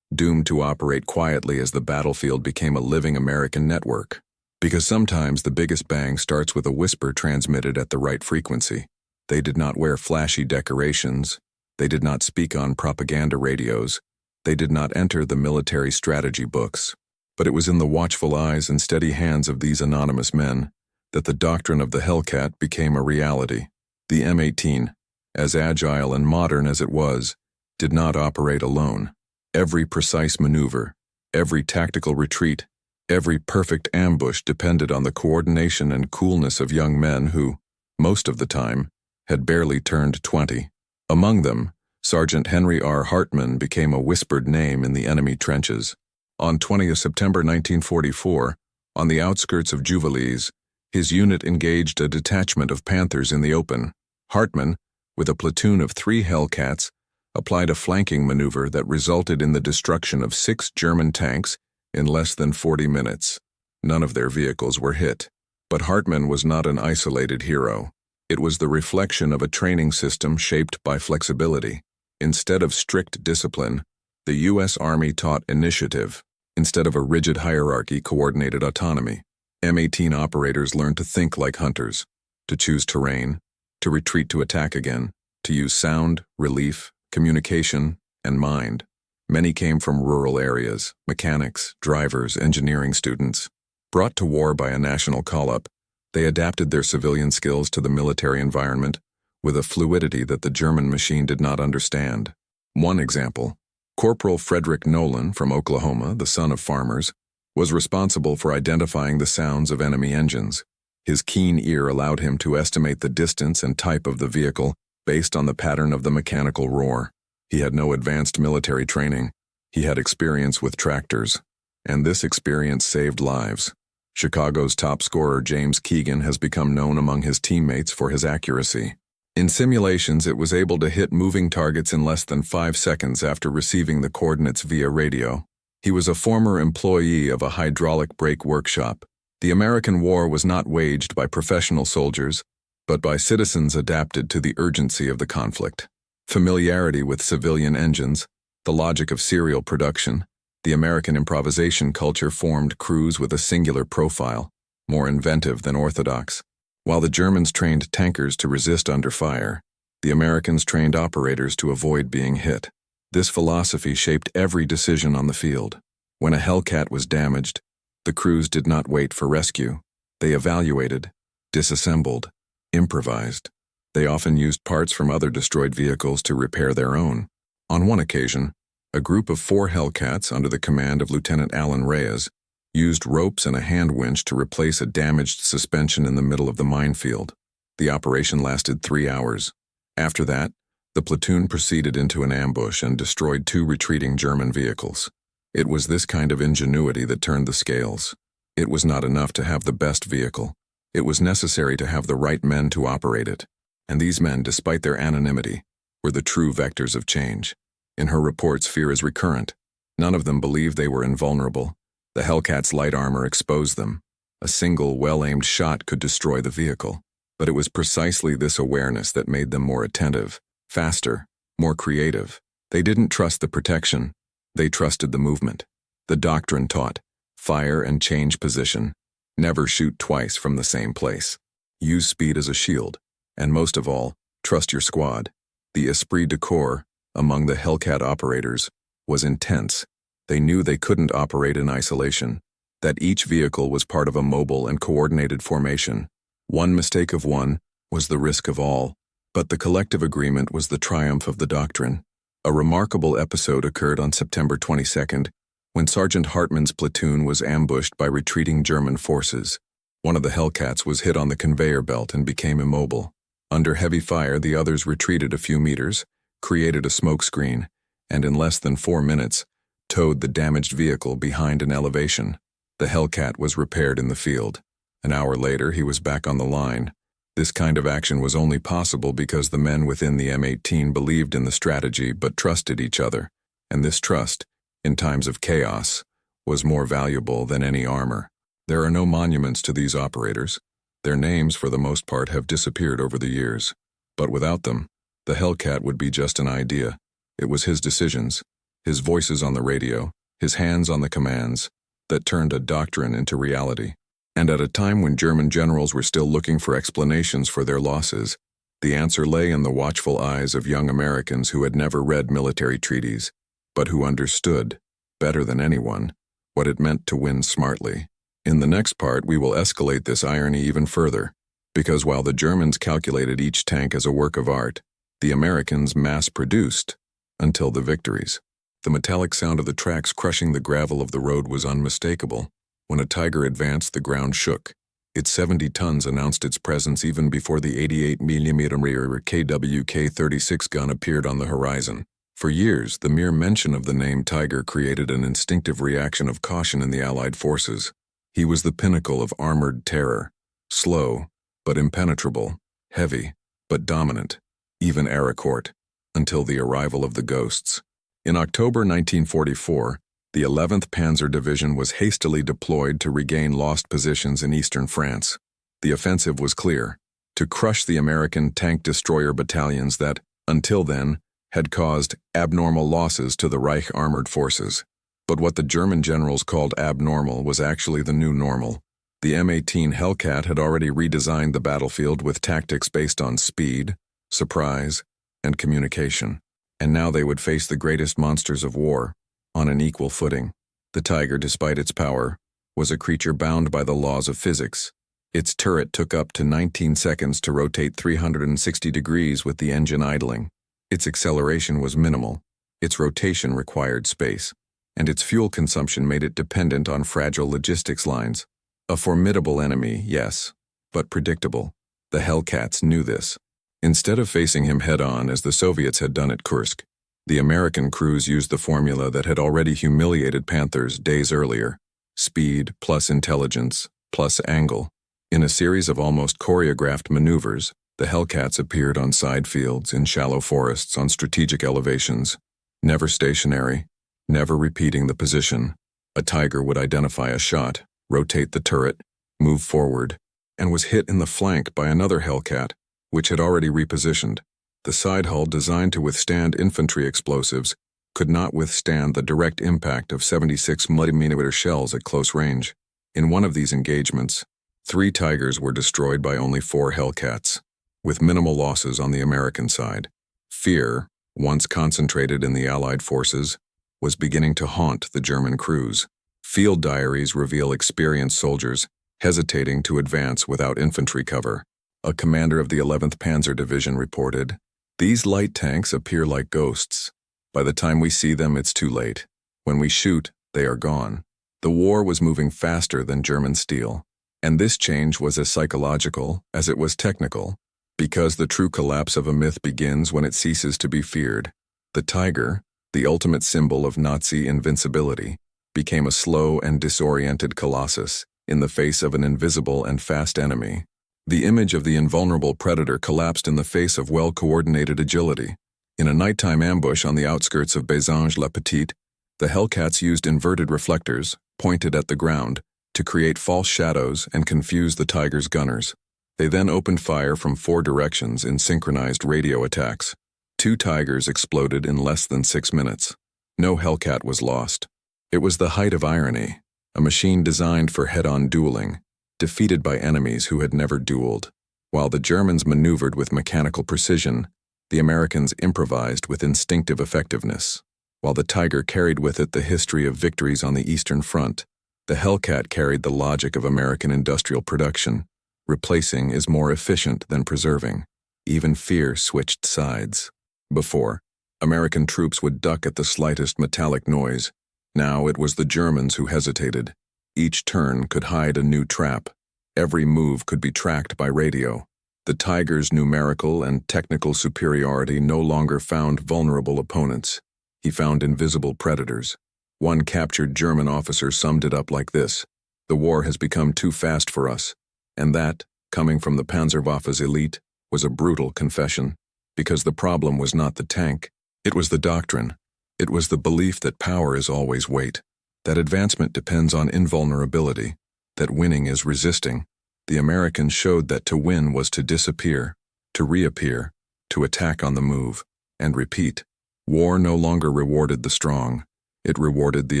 doomed to operate quietly as the battlefield became a living American network. Because sometimes the biggest bang starts with a whisper transmitted at the right frequency. They did not wear flashy decorations. They did not speak on propaganda radios. They did not enter the military strategy books. But it was in the watchful eyes and steady hands of these anonymous men that the doctrine of the Hellcat became a reality. The M18, as agile and modern as it was, did not operate alone. Every precise maneuver, every tactical retreat, every perfect ambush depended on the coordination and coolness of young men who, most of the time, had barely turned 20. Among them, Sergeant Henry R. Hartman became a whispered name in the enemy trenches. On 20th September 1944, on the outskirts of Juvalise, his unit engaged a detachment of Panthers in the open. Hartman, with a platoon of 3 Hellcats, applied a flanking maneuver that resulted in the destruction of 6 German tanks in less than 40 minutes. None of their vehicles were hit. But Hartman was not an isolated hero. It was the reflection of a training system shaped by flexibility. Instead of strict discipline, the U.S. Army taught initiative. Instead of a rigid hierarchy, coordinated autonomy. M18 operators learned to think like hunters, to choose terrain, to retreat to attack again, to use sound, relief, communication, and mind. Many came from rural areas, mechanics, drivers, engineering students. Brought to war by a national call-up, they adapted their civilian skills to the military environment with a fluidity that the German machine did not understand. One example, Corporal Frederick Nolan from Oklahoma, the son of farmers, was responsible for identifying the sounds of enemy engines. His keen ear allowed him to estimate the distance and type of the vehicle based on the pattern of the mechanical roar. He had no advanced military training. He had experience with tractors, and this experience saved lives. Chicago's top scorer James Keegan has become known among his teammates for his accuracy. In simulations, it was able to hit moving targets in less than 5 seconds after receiving the coordinates via radio. He was a former employee of a hydraulic brake workshop. The American war was not waged by professional soldiers, but by citizens adapted to the urgency of the conflict. Familiarity with civilian engines, the logic of serial production, the American improvisation culture formed crews with a singular profile, more inventive than orthodox. While the Germans trained tankers to resist under fire, the Americans trained operators to avoid being hit. This philosophy shaped every decision on the field. When a Hellcat was damaged, the crews did not wait for rescue. They evaluated, disassembled, improvised. They often used parts from other destroyed vehicles to repair their own. On one occasion, a group of 4 Hellcats under the command of Lieutenant Alan Reyes used ropes and a hand winch to replace a damaged suspension in the middle of the minefield. The operation lasted 3 hours. After that, the platoon proceeded into an ambush and destroyed 2 retreating German vehicles. It was this kind of ingenuity that turned the scales. It was not enough to have the best vehicle. It was necessary to have the right men to operate it, and these men, despite their anonymity, were the true vectors of change. In her reports, fear is recurrent. None of them believed they were invulnerable. The Hellcat's light armor exposed them. A single, well-aimed shot could destroy the vehicle. But it was precisely this awareness that made them more attentive, faster, more creative. They didn't trust the protection. They trusted the movement. The doctrine taught, fire and change position. Never shoot twice from the same place. Use speed as a shield. And most of all, trust your squad. The esprit de corps among the Hellcat operators was intense. They knew they couldn't operate in isolation, that each vehicle was part of a mobile and coordinated formation. One mistake of one was the risk of all, but the collective agreement was the triumph of the doctrine. A remarkable episode occurred on September 22nd, when Sergeant Hartmann's platoon was ambushed by retreating German forces. One of the Hellcats was hit on the conveyor belt and became immobile. Under heavy fire, the others retreated a few meters, created a smoke screen, and in less than 4 minutes, towed the damaged vehicle behind an elevation. The Hellcat was repaired in the field. An hour later, he was back on the line. This kind of action was only possible because the men within the M18 believed in the strategy but trusted each other, and this trust, in times of chaos, was more valuable than any armor. There are no monuments to these operators. Their names, for the most part, have disappeared over the years. But without them, the Hellcat would be just an idea. It was his decisions, his voices on the radio, his hands on the commands, that turned a doctrine into reality. And at a time when German generals were still looking for explanations for their losses, the answer lay in the watchful eyes of young Americans who had never read military treaties, but who understood, better than anyone, what it meant to win smartly. In the next part, we will escalate this irony even further, because while the Germans calculated each tank as a work of art, the Americans mass-produced until the victories. The metallic sound of the tracks crushing the gravel of the road was unmistakable. When a Tiger advanced, the ground shook. Its 70 tons announced its presence even before the 88mm KWK-36 gun appeared on the horizon. For years, the mere mention of the name Tiger created an instinctive reaction of caution in the Allied forces. He was the pinnacle of armored terror, slow but impenetrable, heavy but dominant, even Aracourt, until the arrival of the Ghosts. In October 1944, the 11th Panzer Division was hastily deployed to regain lost positions in eastern France. The offensive was clear: to crush the American tank destroyer battalions that, until then, had caused abnormal losses to the Reich armored forces. But what the German generals called abnormal was actually the new normal. The M18 Hellcat had already redesigned the battlefield with tactics based on speed, surprise, and communication. And now they would face the greatest monsters of war, on an equal footing. The Tiger, despite its power, was a creature bound by the laws of physics. Its turret took up to 19 seconds to rotate 360 degrees with the engine idling. Its acceleration was minimal, its rotation required space, and its fuel consumption made it dependent on fragile logistics lines. A formidable enemy, yes, but predictable. The Hellcats knew this. Instead of facing him head-on as the Soviets had done at Kursk, the American crews used the formula that had already humiliated Panthers days earlier: speed plus intelligence plus angle. In a series of almost choreographed maneuvers, the Hellcats appeared on side fields, in shallow forests, on strategic elevations. Never stationary, never repeating the position, a Tiger would identify a shot, rotate the turret, move forward, and was hit in the flank by another Hellcat, which had already repositioned. The side hull, designed to withstand infantry explosives, could not withstand the direct impact of 76mm shells at close range. In one of these engagements, 3 Tigers were destroyed by only 4 Hellcats, with minimal losses on the American side. Fear, once concentrated in the Allied forces, was beginning to haunt the German crews. Field diaries reveal experienced soldiers hesitating to advance without infantry cover. A commander of the 11th Panzer Division reported, "These light tanks appear like ghosts. By the time we see them, it's too late. When we shoot, they are gone." The war was moving faster than German steel, and this change was as psychological as it was technical, because the true collapse of a myth begins when it ceases to be feared. The Tiger, the ultimate symbol of Nazi invincibility, became a slow and disoriented colossus. in the face of an invisible and fast enemy. The image of the invulnerable predator collapsed in the face of well-coordinated agility. In a nighttime ambush on the outskirts of Bézange-la-Petite, the Hellcats used inverted reflectors, pointed at the ground, to create false shadows and confuse the Tigers' gunners. They then opened fire from 4 directions in synchronized radio attacks. 2 Tigers exploded in less than 6 minutes. No Hellcat was lost. It was the height of irony, a machine designed for head-on dueling, defeated by enemies who had never dueled. While the Germans maneuvered with mechanical precision, the Americans improvised with instinctive effectiveness. While the Tiger carried with it the history of victories on the Eastern Front, the Hellcat carried the logic of American industrial production. Replacing is more efficient than preserving. Even fear switched sides. Before, American troops would duck at the slightest metallic noise. Now it was the Germans who hesitated. Each turn could hide a new trap. Every move could be tracked by radio. The Tiger's numerical and technical superiority no longer found vulnerable opponents. He found invisible predators. One captured German officer summed it up like this: "The war has become too fast for us." And that, coming from the Panzerwaffe's elite, was a brutal confession, because the problem was not the tank, it was the doctrine. It was the belief that power is always weight, that advancement depends on invulnerability, that winning is resisting. The Americans showed that to win was to disappear, to reappear, to attack on the move, and repeat. War no longer rewarded the strong, it rewarded the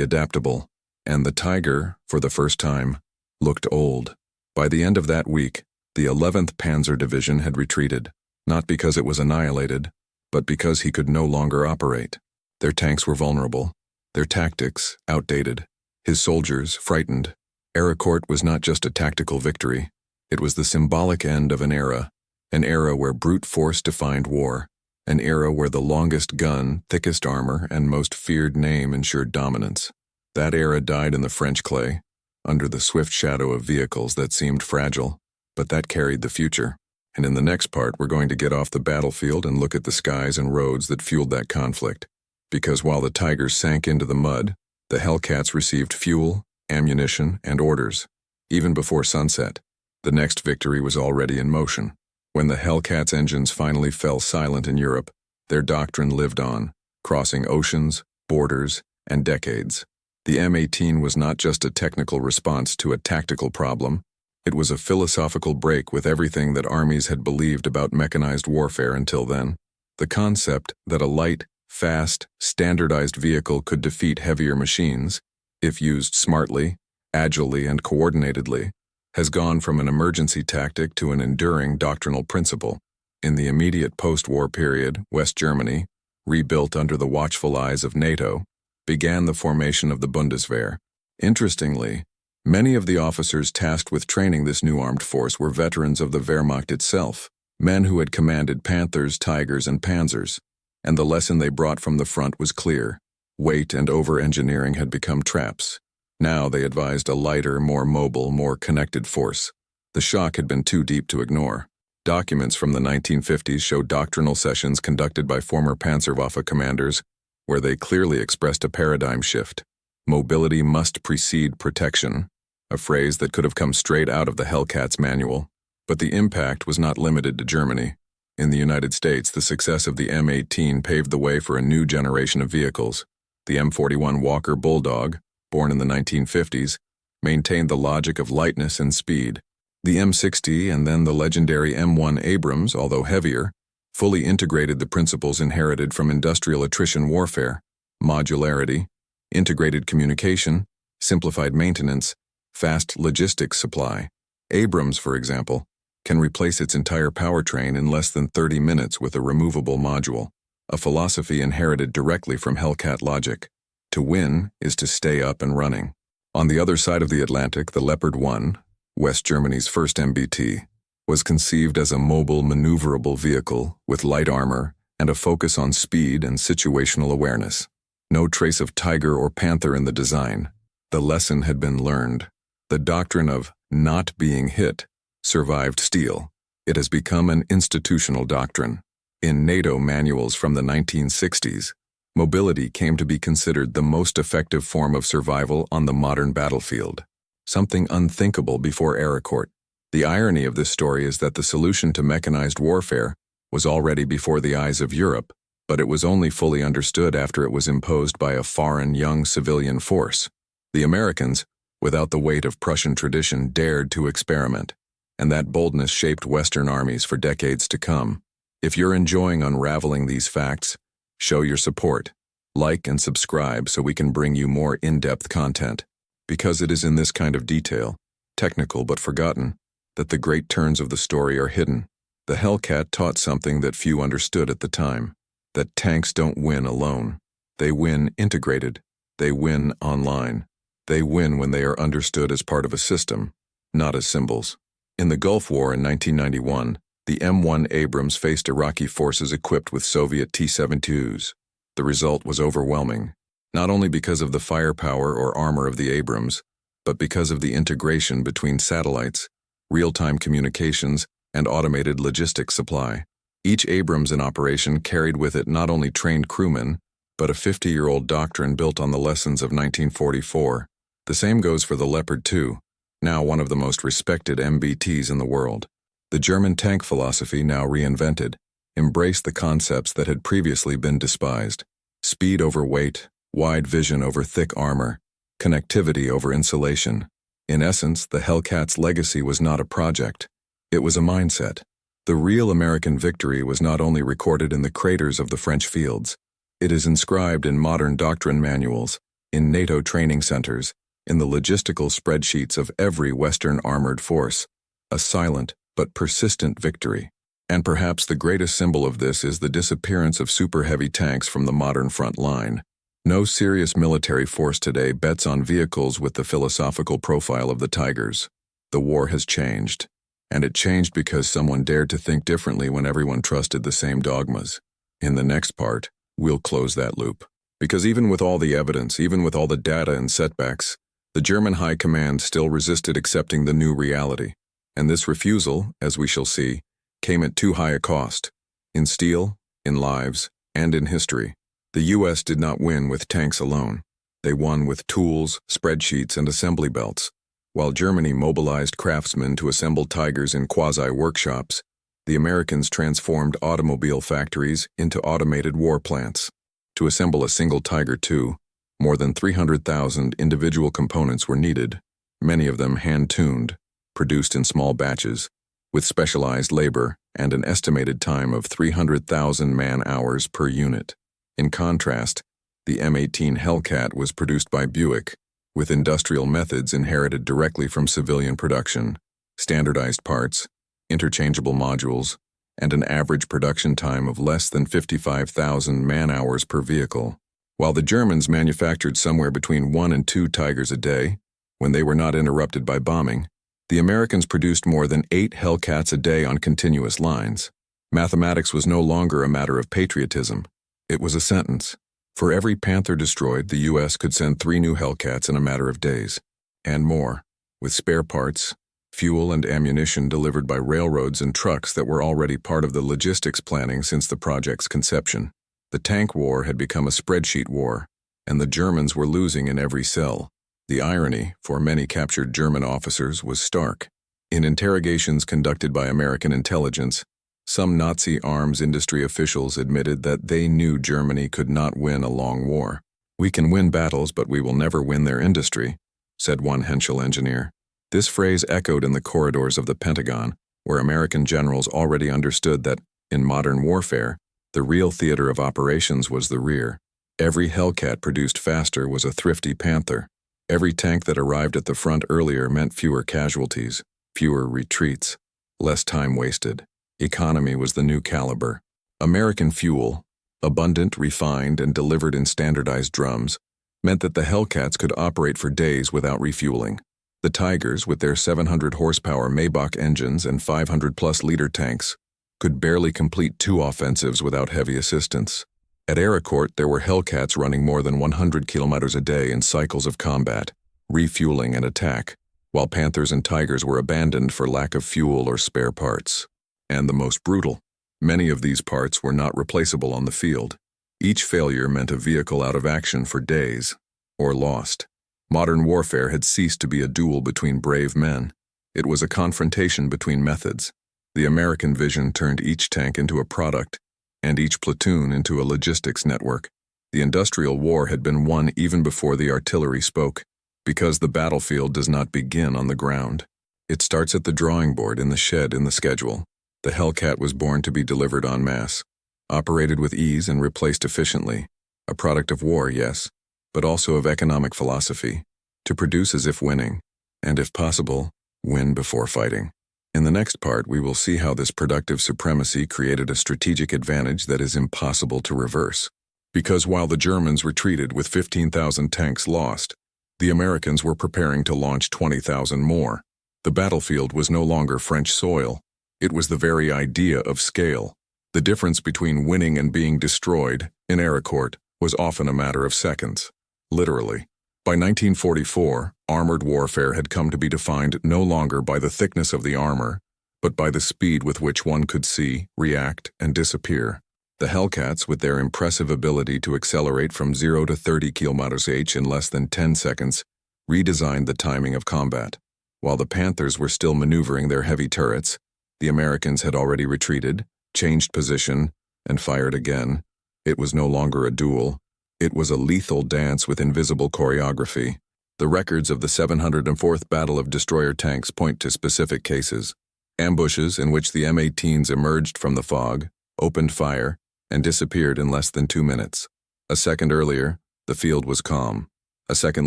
adaptable, and the Tiger, for the first time, looked old. By the end of that week, the 11th Panzer Division had retreated, not because it was annihilated, but because he could no longer operate. Their tanks were vulnerable, their tactics outdated, his soldiers frightened. Aracourt was not just a tactical victory, it was the symbolic end of an era where brute force defined war, an era where the longest gun, thickest armor, and most feared name ensured dominance. That era died in the French clay, under the swift shadow of vehicles that seemed fragile, but that carried the future. And in the next part, we're going to get off the battlefield and look at the skies and roads that fueled that conflict. Because while the Tigers sank into the mud, the Hellcats received fuel, ammunition, and orders. Even before sunset, the next victory was already in motion. When the Hellcats' engines finally fell silent in Europe, their doctrine lived on, crossing oceans, borders, and decades. The M18 was not just a technical response to a tactical problem, it was a philosophical break with everything that armies had believed about mechanized warfare until then. The concept that a light, fast, standardized vehicle could defeat heavier machines, if used smartly, agilely, and coordinatedly, has gone from an emergency tactic to an enduring doctrinal principle. In the immediate post-war period, West Germany, rebuilt under the watchful eyes of NATO, began the formation of the Bundeswehr. Interestingly, many of the officers tasked with training this new armed force were veterans of the Wehrmacht itself, men who had commanded Panthers, Tigers, and Panzers, and the lesson they brought from the front was clear. Weight and over-engineering had become traps. Now they advised a lighter, more mobile, more connected force. The shock had been too deep to ignore. Documents from the 1950s show doctrinal sessions conducted by former Panzerwaffe commanders where they clearly expressed a paradigm shift. Mobility must precede protection, a phrase that could have come straight out of the Hellcats manual. But the impact was not limited to Germany. In the United States, the success of the M18 paved the way for a new generation of vehicles. The M41 Walker Bulldog, born in the 1950s, maintained the logic of lightness and speed. The M60 and then the legendary M1 Abrams, although heavier, fully integrated the principles inherited from industrial attrition warfare: modularity, integrated communication, simplified maintenance, fast logistics supply. Abrams, for example, can replace its entire powertrain in less than 30 minutes with a removable module, a philosophy inherited directly from Hellcat logic. To win is to stay up and running. On the other side of the Atlantic, the Leopard 1, West Germany's first MBT, was conceived as a mobile, maneuverable vehicle with light armor and a focus on speed and situational awareness. No trace of Tiger or Panther in the design. The lesson had been learned. The doctrine of not being hit survived steel. It has become an institutional doctrine. In NATO manuals from the 1960s, mobility came to be considered the most effective form of survival on the modern battlefield. something unthinkable before Aracourt. The irony of this story is that the solution to mechanized warfare was already before the eyes of Europe, but it was only fully understood after it was imposed by a foreign young civilian force. The Americans, without the weight of Prussian tradition, dared to experiment, and that boldness shaped Western armies for decades to come. If you're enjoying unraveling these facts, show your support. Like and subscribe so we can bring you more in-depth content, because it is in this kind of detail, technical but forgotten, that the great turns of the story are hidden. The Hellcat taught something that few understood at the time, that tanks don't win alone. They win integrated. They win online. They win when they are understood as part of a system, not as symbols. In the Gulf War in 1991, the M1 Abrams faced Iraqi forces equipped with Soviet T-72s. The result was overwhelming, not only because of the firepower or armor of the Abrams, but because of the integration between satellites, real-time communications, and automated logistics supply. Each Abrams in operation carried with it not only trained crewmen, but a 50-year-old doctrine built on the lessons of 1944. The same goes for the Leopard 2, now one of the most respected MBTs in the world. The German tank philosophy, now reinvented, embraced the concepts that had previously been despised: speed over weight, wide vision over thick armor, connectivity over insulation. In essence, the Hellcat's legacy was not a project. It was a mindset. The real American victory was not only recorded in the craters of the French fields. It is inscribed in modern doctrine manuals, in NATO training centers, in the logistical spreadsheets of every Western armored force. A silent but persistent victory. And perhaps the greatest symbol of this is the disappearance of super-heavy tanks from the modern front line. No serious military force today bets on vehicles with the philosophical profile of the Tigers. The war has changed. And it changed because someone dared to think differently when everyone trusted the same dogmas. In the next part, we'll close that loop. Because even with all the evidence, even with all the data and setbacks, the German high command still resisted accepting the new reality. And this refusal, as we shall see, came at too high a cost. In steel, in lives, and in history. The U.S. did not win with tanks alone. They won with tools, spreadsheets, and assembly belts. While Germany mobilized craftsmen to assemble Tigers in quasi-workshops, the Americans transformed automobile factories into automated war plants. To assemble a single Tiger II, more than 300,000 individual components were needed, many of them hand-tuned, produced in small batches, with specialized labor and an estimated time of 300,000 man-hours per unit. In contrast, the M18 Hellcat was produced by Buick, with industrial methods inherited directly from civilian production, standardized parts, interchangeable modules, and an average production time of less than 55,000 man-hours per vehicle. While the Germans manufactured somewhere between 1 and 2 Tigers a day, when they were not interrupted by bombing, the Americans produced more than 8 Hellcats a day on continuous lines. Mathematics was no longer a matter of patriotism. It was a sentence. For every Panther destroyed, the U.S. could send 3 new Hellcats in a matter of days. And more, with spare parts, fuel and ammunition delivered by railroads and trucks that were already part of the logistics planning since the project's conception. The tank war had become a spreadsheet war, and the Germans were losing in every cell. The irony, for many captured German officers, was stark. In interrogations conducted by American intelligence, some Nazi arms industry officials admitted that they knew Germany could not win a long war. "We can win battles, but we will never win their industry," said one Henschel engineer. This phrase echoed in the corridors of the Pentagon, where American generals already understood that, in modern warfare, the real theater of operations was the rear. Every Hellcat produced faster was a thrifty Panther. Every tank that arrived at the front earlier meant fewer casualties, fewer retreats, less time wasted. Economy was the new caliber. American fuel, abundant, refined, and delivered in standardized drums, meant that the Hellcats could operate for days without refueling. The Tigers, with their 700 horsepower Maybach engines and 500-plus liter tanks, could barely complete 2 offensives without heavy assistance. At Aracourt, there were Hellcats running more than 100 kilometers a day in cycles of combat, refueling and attack, while Panthers and Tigers were abandoned for lack of fuel or spare parts. And the most brutal, many of these parts were not replaceable on the field. Each failure meant a vehicle out of action for days, or lost. Modern warfare had ceased to be a duel between brave men. It was a confrontation between methods. The American vision turned each tank into a product, and each platoon into a logistics network. The industrial war had been won even before the artillery spoke, because the battlefield does not begin on the ground. It starts at the drawing board in the shed in the schedule. The Hellcat was born to be delivered en masse, operated with ease and replaced efficiently. A product of war, yes, but also of economic philosophy, to produce as if winning, and if possible, win before fighting. In the next part, we will see how this productive supremacy created a strategic advantage that is impossible to reverse. Because while the Germans retreated with 15,000 tanks lost, the Americans were preparing to launch 20,000 more. The battlefield was no longer French soil. It was the very idea of scale. The difference between winning and being destroyed, in Aracourt, was often a matter of seconds. Literally. By 1944, armored warfare had come to be defined no longer by the thickness of the armor, but by the speed with which one could see, react, and disappear. The Hellcats, with their impressive ability to accelerate from 0 to 30 km/h in less than 10 seconds, redesigned the timing of combat. While the Panthers were still maneuvering their heavy turrets, the Americans had already retreated, changed position, and fired again. It was no longer a duel. It was a lethal dance with invisible choreography. The records of the 704th Battle of Destroyer Tanks point to specific cases. Ambushes in which the M18s emerged from the fog, opened fire, and disappeared in less than 2 minutes. A second earlier, the field was calm. A second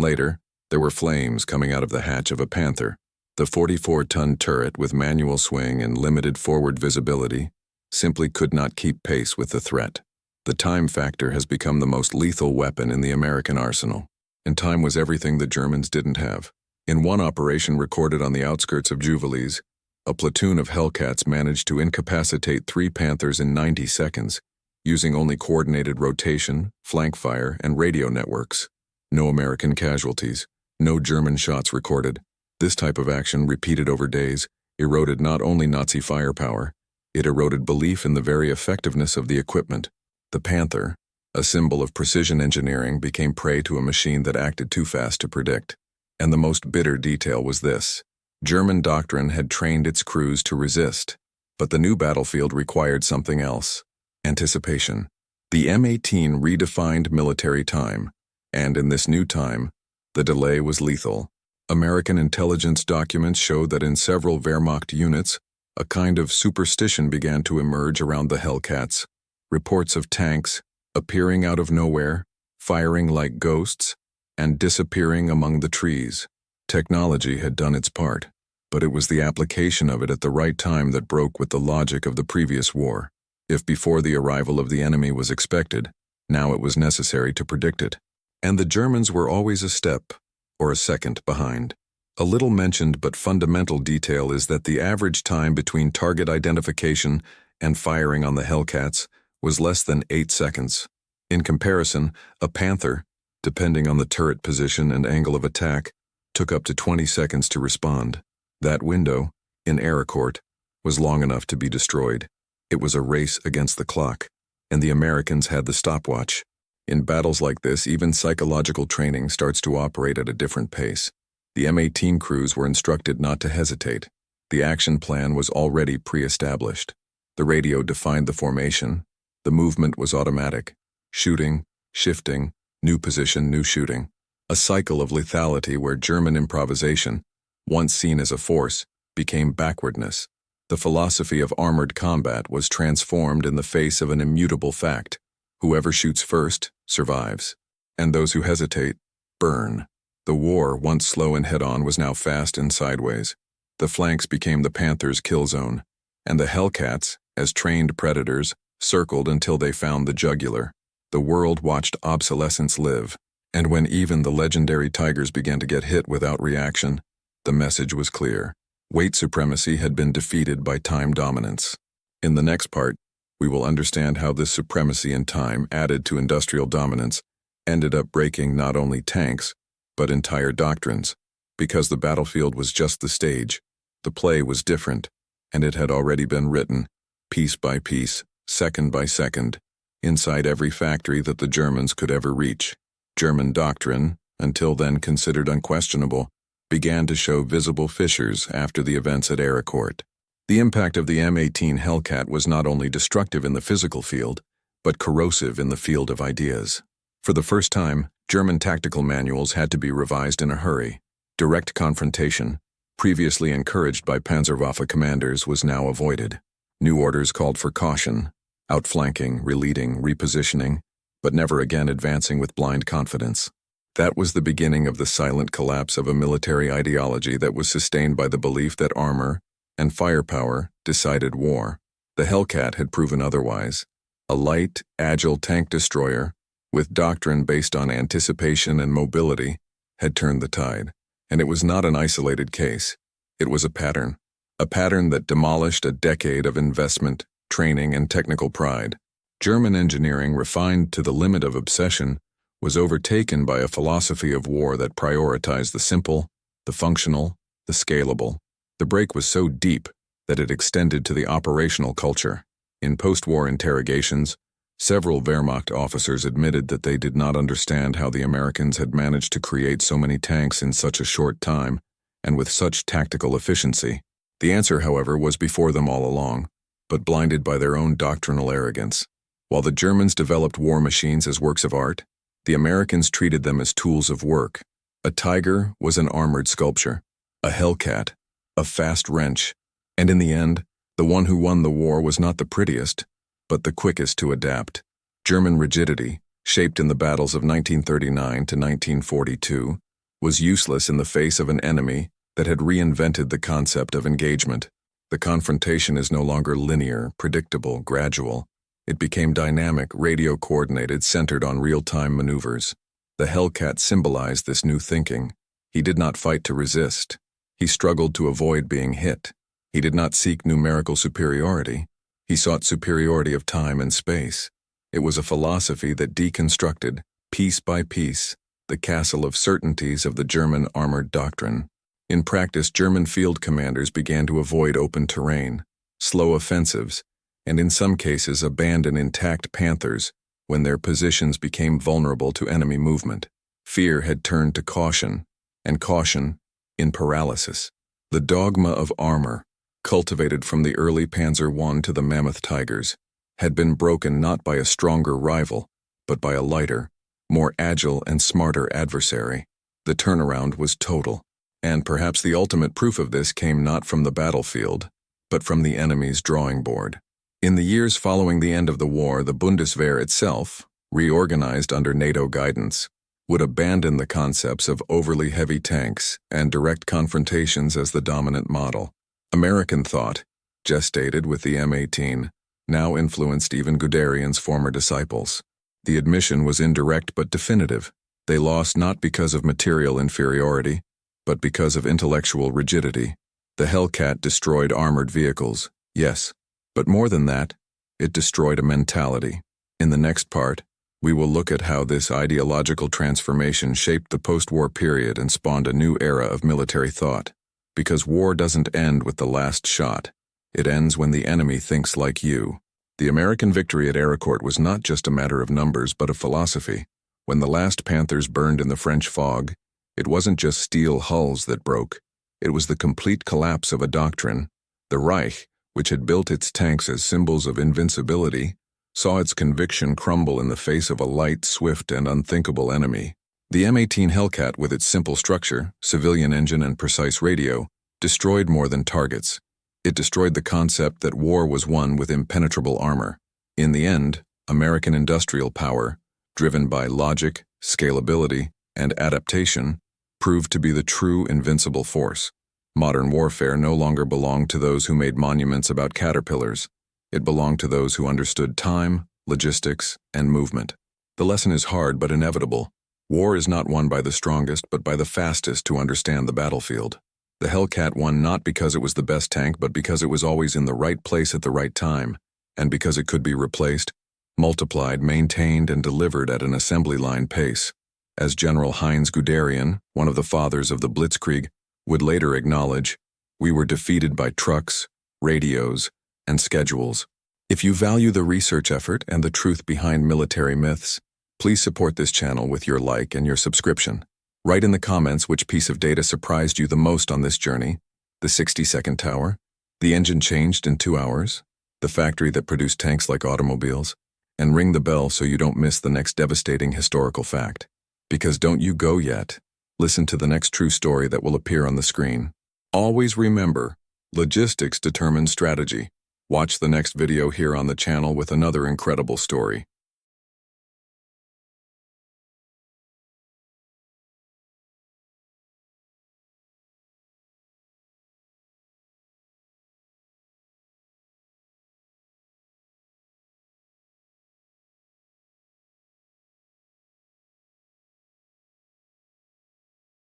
later, there were flames coming out of the hatch of a Panther. The 44-ton turret with manual swing and limited forward visibility simply could not keep pace with the threat. The time factor has become the most lethal weapon in the American arsenal, and time was everything the Germans didn't have. In one operation recorded on the outskirts of Jubilees, a platoon of Hellcats managed to incapacitate 3 Panthers in 90 seconds, using only coordinated rotation, flank fire, and radio networks. No American casualties, no German shots recorded. This type of action, repeated over days, eroded not only Nazi firepower, it eroded belief in the very effectiveness of the equipment. The Panther, a symbol of precision engineering, became prey to a machine that acted too fast to predict. And the most bitter detail was this: German Doctrine had trained its crews to resist, but the new battlefield required something else: anticipation. The M18 redefined military time, and in this new time, the delay was lethal. American intelligence documents showed that in several Wehrmacht units, a kind of superstition began to emerge around the Hellcats. Reports of tanks appearing out of nowhere, firing like ghosts, and disappearing among the trees. Technology had done its part, but it was the application of it at the right time that broke with the logic of the previous war. If before the arrival of the enemy was expected, now it was necessary to predict it. And the Germans were always a step, or a second, behind. A little mentioned but fundamental detail is that the average time between target identification and firing on the Hellcats was less than 8 seconds. In comparison, a Panther, depending on the turret position and angle of attack, took up to 20 seconds to respond. That window, in Aracourt, was long enough to be destroyed. It was a race against the clock, and the Americans had the stopwatch. In battles like this, even psychological training starts to operate at a different pace. The M18 crews were instructed not to hesitate. The action plan was already pre-established. The radio defined the formation. The movement was automatic. Shooting, shifting, new position, new shooting. A cycle of lethality where German improvisation, once seen as a force, became backwardness. The philosophy of armored combat was transformed in the face of an immutable fact: whoever shoots first survives, and those who hesitate burn. The war, once slow and head-on, was now fast and sideways. The flanks became the Panthers' kill zone, and the Hellcats, as trained predators, circled until they found the jugular. The world watched obsolescence live, and when even the legendary Tigers began to get hit without reaction, the message was clear: weight supremacy had been defeated by time dominance. In the next part, we will understand how this supremacy in time, added to industrial dominance, ended up breaking not only tanks, but entire doctrines. Because the battlefield was just the stage, the play was different, and it had already been written, piece by piece, second by second, inside every factory that the Germans could ever reach. German doctrine, until then considered unquestionable, began to show visible fissures after the events at Aracourt. The impact of the M18 Hellcat was not only destructive in the physical field, but corrosive in the field of ideas. For the first time, German tactical manuals had to be revised in a hurry. Direct confrontation, previously encouraged by Panzerwaffe commanders, was now avoided. New orders called for caution, outflanking, releading, repositioning, but never again advancing with blind confidence. That was the beginning of the silent collapse of a military ideology that was sustained by the belief that armor and firepower decided war. The Hellcat had proven otherwise. A light, agile tank destroyer, with doctrine based on anticipation and mobility, had turned the tide. And it was not an isolated case. It was a pattern that demolished a decade of investment, training, and technical pride. German engineering, refined to the limit of obsession, was overtaken by a philosophy of war that prioritized the simple, the functional, the scalable. The break was so deep that it extended to the operational culture. In post-war interrogations, several Wehrmacht officers admitted that they did not understand how the Americans had managed to create so many tanks in such a short time and with such tactical efficiency. The answer, however, was before them all along, but blinded by their own doctrinal arrogance. While the Germans developed war machines as works of art, the Americans treated them as tools of work. A Tiger was an armored sculpture, a Hellcat, a fast wrench, and in the end, the one who won the war was not the prettiest, but the quickest to adapt. German rigidity, shaped in the battles of 1939 to 1942, was useless in the face of an enemy that had reinvented the concept of engagement. The confrontation is no longer linear, predictable, gradual. It became dynamic, radio-coordinated, centered on real-time maneuvers. The Hellcat symbolized this new thinking. He did not fight to resist. He struggled to avoid being hit. He did not seek numerical superiority. He sought superiority of time and space. It was a philosophy that deconstructed, piece by piece, the castle of certainties of the German armored doctrine. In practice, German field commanders began to avoid open terrain, slow offensives, and in some cases abandon intact Panthers when their positions became vulnerable to enemy movement. Fear had turned to caution, and caution in paralysis. The dogma of armor, cultivated from the early Panzer I to the Mammoth Tigers, had been broken not by a stronger rival, but by a lighter, more agile and smarter adversary. The turnaround was total, and perhaps the ultimate proof of this came not from the battlefield, but from the enemy's drawing board. In the years following the end of the war, the Bundeswehr itself, reorganized under NATO guidance, would abandon the concepts of overly heavy tanks and direct confrontations as the dominant model. American thought, gestated with the M18, now influenced even Guderian's former disciples. The admission was indirect but definitive. They lost not because of material inferiority, but because of intellectual rigidity. The Hellcat destroyed armored vehicles, yes, but more than that, it destroyed a mentality. In the next part, we will look at how this ideological transformation shaped the post-war period and spawned a new era of military thought. Because war doesn't end with the last shot. It ends when the enemy thinks like you. The American victory at Aracourt was not just a matter of numbers but of philosophy. When the last Panthers burned in the French fog, it wasn't just steel hulls that broke. It was the complete collapse of a doctrine. The Reich, which had built its tanks as symbols of invincibility, saw its conviction crumble in the face of a light, swift, and unthinkable enemy. The M18 Hellcat, with its simple structure, civilian engine, and precise radio, destroyed more than targets. It destroyed the concept that war was won with impenetrable armor. In the end, American industrial power, driven by logic, scalability, and adaptation, proved to be the true invincible force. Modern warfare no longer belonged to those who made monuments about caterpillars. It belonged to those who understood time, logistics, and movement. The lesson is hard but inevitable. War is not won by the strongest, but by the fastest to understand the battlefield. The Hellcat won not because it was the best tank, but because it was always in the right place at the right time, and because it could be replaced, multiplied, maintained, and delivered at an assembly line pace. As General Heinz Guderian, one of the fathers of the Blitzkrieg, would later acknowledge, we were defeated by trucks, radios, and schedules. If you value the research effort and the truth behind military myths, please support this channel with your like and your subscription. Write in the comments which piece of data surprised you the most on this journey: the 60-second tower, the engine changed in 2 hours, the factory that produced tanks like automobiles, and ring the bell so you don't miss the next devastating historical fact. Because don't you go yet. Listen to the next true story that will appear on the screen. Always remember, logistics determines strategy. Watch the next video here on the channel with another incredible story.